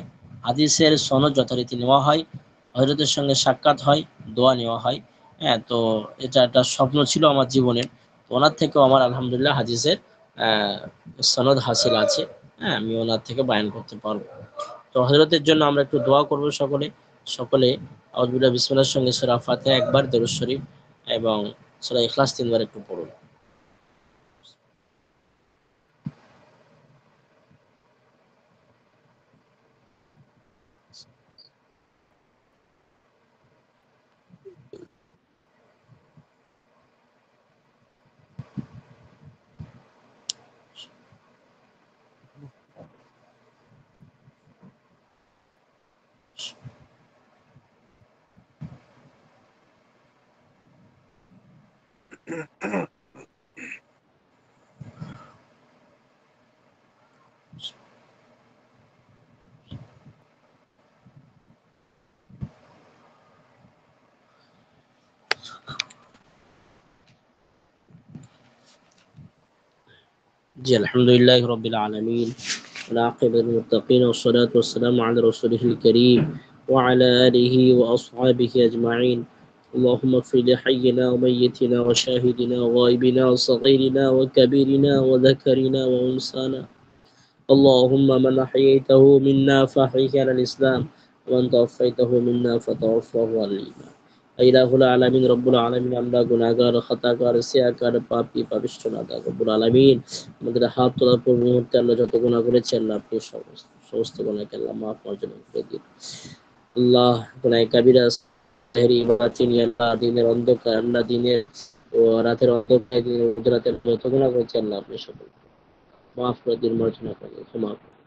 হাদিসের সনদ যথারীতি নেওয়া হয়। হযরতের সঙ্গে সাক্ষাৎ হয়, দোয়া নেওয়া হয়। হ্যাঁ, তো এটা একটা স্বপ্ন ছিল আমার জীবনের। তো ওনার থেকেও আমার আলহামদুলিল্লাহ হাদিসের সনদ হাসিল আছে। হ্যাঁ, আমি ওনার থেকে বয়ান করতে পারবো। তো হযরতের জন্য আমরা একটু দোয়া করব সকলে। সকলে আউযু বিল্লাহি বিসমিল্লাহর সঙ্গে সূরা ফাতিহা একবার, দরুদ শরীফ এবং সূরা ইখলাস ৩ বার একটু পড়ুন। জি, আলহামদুলিল্লাহি রাব্বিল আলামিন। والعاقبة للمتقين والصلاة والسلام على رسوله الكريم وعلى آله وأصحابه أجمعين. اللهم اغفر لحينا وميتنا وشاهدنا وغائبنا وصغيرنا وكبيرنا وذكرنا وأنثانا. اللهم من أحييته منا فأحيه على الإسلام ومن توفيته منا فتوفه على الإيمان. ইলাহুল আলামিন রব্বুল আলামিন, আমরা গুনাহগার, খাতাকার, সিয়াকার, পাপী পাপিষ্ঠ নাদার রব্বুল আলামিন, আমাদের হাত তোলার পর মুহূর্তে আল্লাহ যত গুনাহ করেছি আল্লাহ আপনি সমস্ত গুনাহকে আল্লাহ মাফ মার্জনা করে দিন। আল্লাহ গুনাহ কাবিরা, সেহরি, বাতিনি, আল্লাহ দিনের অন্ধকার, আল্লাহ দিনের ও রাতের অন্ধকার, দিনের রাতের যত গুনাহ করেছি আল্লাহ আপনি সকল মাফ করে দিন, মার্জনা করে দিন, ক্ষমা করুন।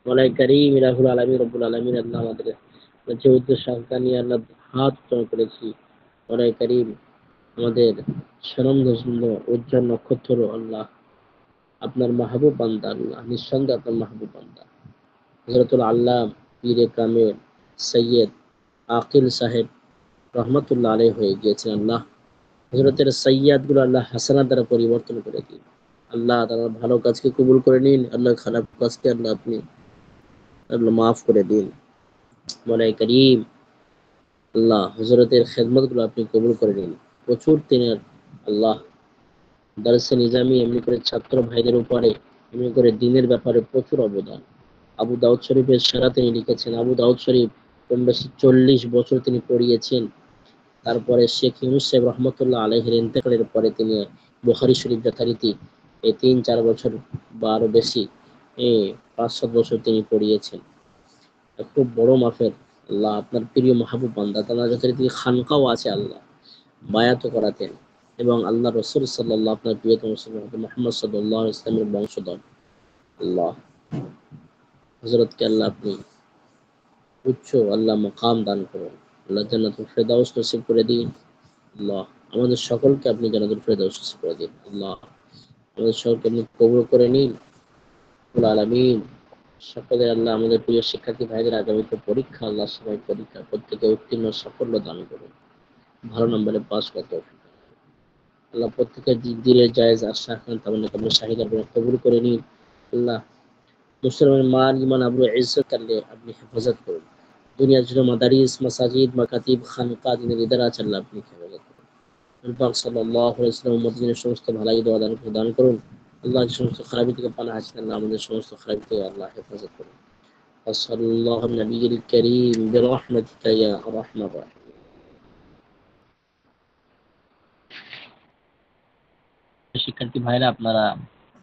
মৌলাই কারীম ইলাহুল আলামিন রব্বুল আলামিন, আল্লাহ আমাদের যে উদ্দেশ্য আকাঙ্ক্ষা নিয়ে আল্লাহ হাত উত্তোলন করেছি, মৌলাই কারীম আমাদের স্বনামধন্য উজ্জ্বল নক্ষত্র আল্লাহ আপনার মাহবুব বান্দা, আল্লাহ নিঃসন্দেহে আপনার মাহবুব বান্দা হযরতুল আল্লাহ পীরে কামেল সৈয়দ আকিল সাহেব রহমতুল্লাহ আলাইহি হয়ে গিয়েছেন। আল্লাহ হযরতের সৈয়াদ গুলো আল্লাহ হাসানাত দ্বারা পরিবর্তন করে দিন। আল্লাহ তার ভালো কাজকে কবুল করে নিন, আল্লাহ খারাপ কাজকে আল্লাহ আপনি আল্লাহ মাফ করে দিন। মৌলাই করিম আল্লাহ হযরতের খেদমত গুলো আপনি কবুল করে নিন। প্রচুর দিনের আল্লাহ দারসে নিজামী এমনি করে ছাত্র ভাইদের উপরে এমনি করে দিনের ব্যাপারে প্রচুর অবদান। আবু দাউদ শরীফের সেরা তিনি লিখেছেন। আবু দাউদ শরীফ কম বেশি 40 বছর তিনি পড়িয়েছেন। তারপরে শেখ ইউনূস সাহেব রহমতুল্লাহ আলাইহির ইন্তেকালের পরে তিনি বুখারী শরীফ যথারীতি এই 3-4 বছর বা আরো বেশি 5-7 বছর তিনি পড়িয়েছেন। খুব বড় মাপের আল্লাহ আপনার প্রিয় মাহবুব বান্দা, তারা যথারীতি খানকাও আছে আল্লাহ, বায়াতও করাতেন এবং আল্লাহ রসুল সাল্লাল্লাহু আপনার প্রিয়তম মুহাম্মদ সাল্লাল্লাহু আলাইহি ওয়াসাল্লামের বংশধর। আল্লাহ হযরতকে আল্লাহ আপনি উচ্চ আল্লাহ মাকাম দান করুন, আল্লাহ জান্নাতুল ফেরদাউস নসিব করে দিন। আল্লাহ আমাদের সকলকে আপনি জান্নাতুল ফেরদাউস নসিব করে দিন। আল্লাহ আমাদের সকলকে আপনি কবুল করে নিন রব্বুল আলামিন। সকলের আল্লাহ আমাদের প্রিয় শিক্ষার্থী ভাইদের আগামীতে পরীক্ষা, আল্লাহ সবাই পরীক্ষা প্রত্যেকে উত্তীর্ণ সাফল্য দান করুন, ভালো নম্বরে পাস করতে আল্লাহ প্রত্যেকের দিলের জায়েজ আশা আকাঙ্ক্ষা তামান্না আপনি শাহিদার কবুল করে নিন। আল্লাহ মুসলমানের মান ইমান আবরু ইজ্জত আল্লাহ আপনি হেফাজত করুন। দুনিয়ার জন্য মাদারিস মাসাজিদ মাকাতিব খানকা দিনের ইদারা আছে আল্লাহ আপনি হেফাজত করুন। নবী পাক সাল্লাল্লাহু আলাইহি ওয়াসাল্লাম উম্মতের সমস্ত ভালাই দোয়া দান করুন। আল্লাহ সমস্ত খারাপি থেকে পানাহ চান, আল্লাহ আমাদের সমস্ত খারাপি থেকে আল্লাহ হেফাজত করুন। সাল্লাল্লাহু নবিয়িল কারীম বিরহমাতিকা ইয়া আরহামার রাহিমিন। শিক্ষার্থী ভাইরা আপনারা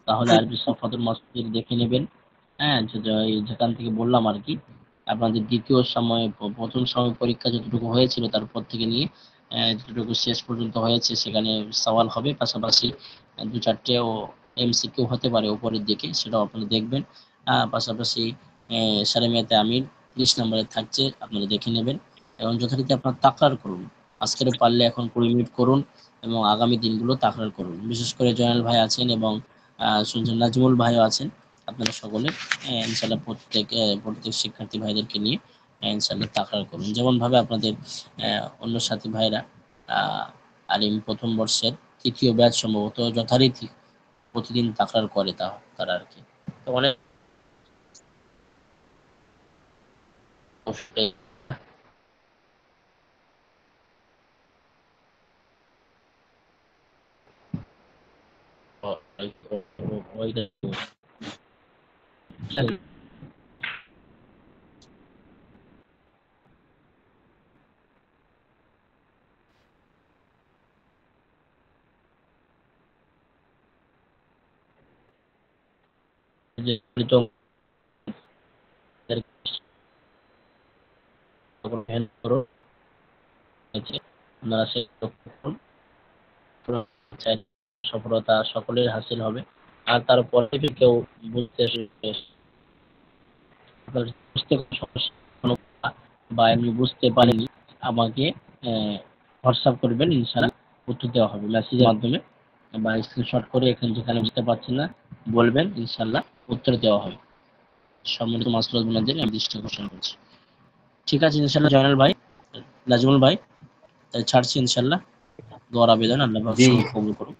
তাহলে আরবি সফাতুল মাসুদ দেখে নেবেন। হ্যাঁ, যেখান থেকে বললাম আর কি, আপনাদের দ্বিতীয় সময় প্রথম সময় পরীক্ষা যতটুকু হয়েছিল তারপর থেকে নিয়ে যতটুকু শেষ পর্যন্ত হয়েছে সেখানে সওয়াল হবে, পাশাপাশি 2-4টে এমসিকিউ হতে পারে উপরের দিকে, সেটাও আপনারা দেখবেন। পাশাপাশি সারেমিয়াতে আমির 30 নম্বরে থাকছে, আপনারা দেখে নেবেন এবং যথারীতি আপনারা তাকরার করুন। আজকের পারলে এখন 20 মিনিট করুন এবং আগামী দিনগুলো তাকরার করুন। বিশেষ করে জয়নাল ভাই আছেন এবং শুনছেন নাজমুল ভাইও আছেন। আপনারা সকলে ইনশাআল্লাহ প্রত্যেক শিক্ষার্থী ভাইদেরকে নিয়ে ইনশাআল্লাহ তাকরার করুন। যেমন ভাবে আপনাদের অন্য সাথী ভাইরা আলিম প্রথম বর্ষের 3য় ব্যাচ সম্ভবত যথারীতি প্রতিদিন তাকরার করে তারা আর কি। তো অনেক ওইটা তো মেহনত করো আছে আপনারা সেই সফলতা সকলের হাসিল হবে। আর তারপরে যদি কেউ বুঝতে বুঝতে সমস্যা কোনো বা এমনি বুঝতে পারেনি আমাকে হোয়াটসঅ্যাপ করবেন, ইনশাআল্লাহ উত্তর দেওয়া হবে মেসেজের মাধ্যমে বা স্ক্রিনশট করে এখানে যেখানে বুঝতে পারছেন না বলবেন, ইনশাআল্লাহ উত্তর দেওয়া হবে। সম্মানিত মাসরুল বোনাদের আমি দৃষ্টি আকর্ষণ করছি। ঠিক আছে ইনশাআল্লাহ জয়নাল ভাই, নাজমুল ভাই, তাই ছাড়ছি ইনশাআল্লাহ। দোয়ার আবেদন আল্লাহ পাক জি সবাই কবুল করুন।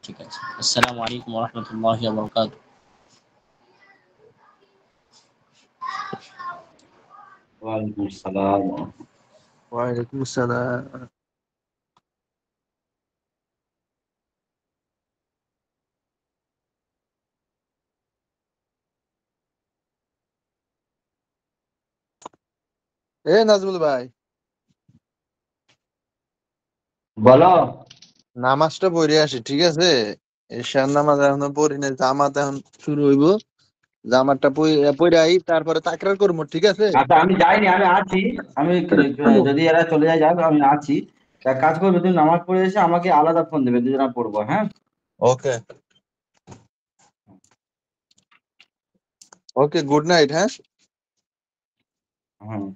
ঠিক আছে, আসসালামু আলাইকুম ওয়া রাহমাতুল্লাহি ওয়া বারাকাতুহু। ওয়ালাইকুম আসসালাম। ওয়ালাইকুম আসসালাম। নাজমুল ভাই, বলো। নামাজটা পড়ে আসি, ঠিক আছে? এশার নামাজ এখনো পড়ি নাই, জামাত এখন শুরু হইব। জামাতটা পড়ে আই, তারপরে তাকরার করবো, ঠিক আছে? আচ্ছা আমি যাইনি, আমি আছি। আমি যদি এরা চলে যায় যাক, আমি আছি। এক কাজ করবে, তুমি নামাজ পড়ে এসে আমাকে আলাদা ফোন দেবে, দুজনা পড়বো, হ্যাঁ? ওকে ওকে, গুড নাইট। হ্যাঁ। হ্যাঁ।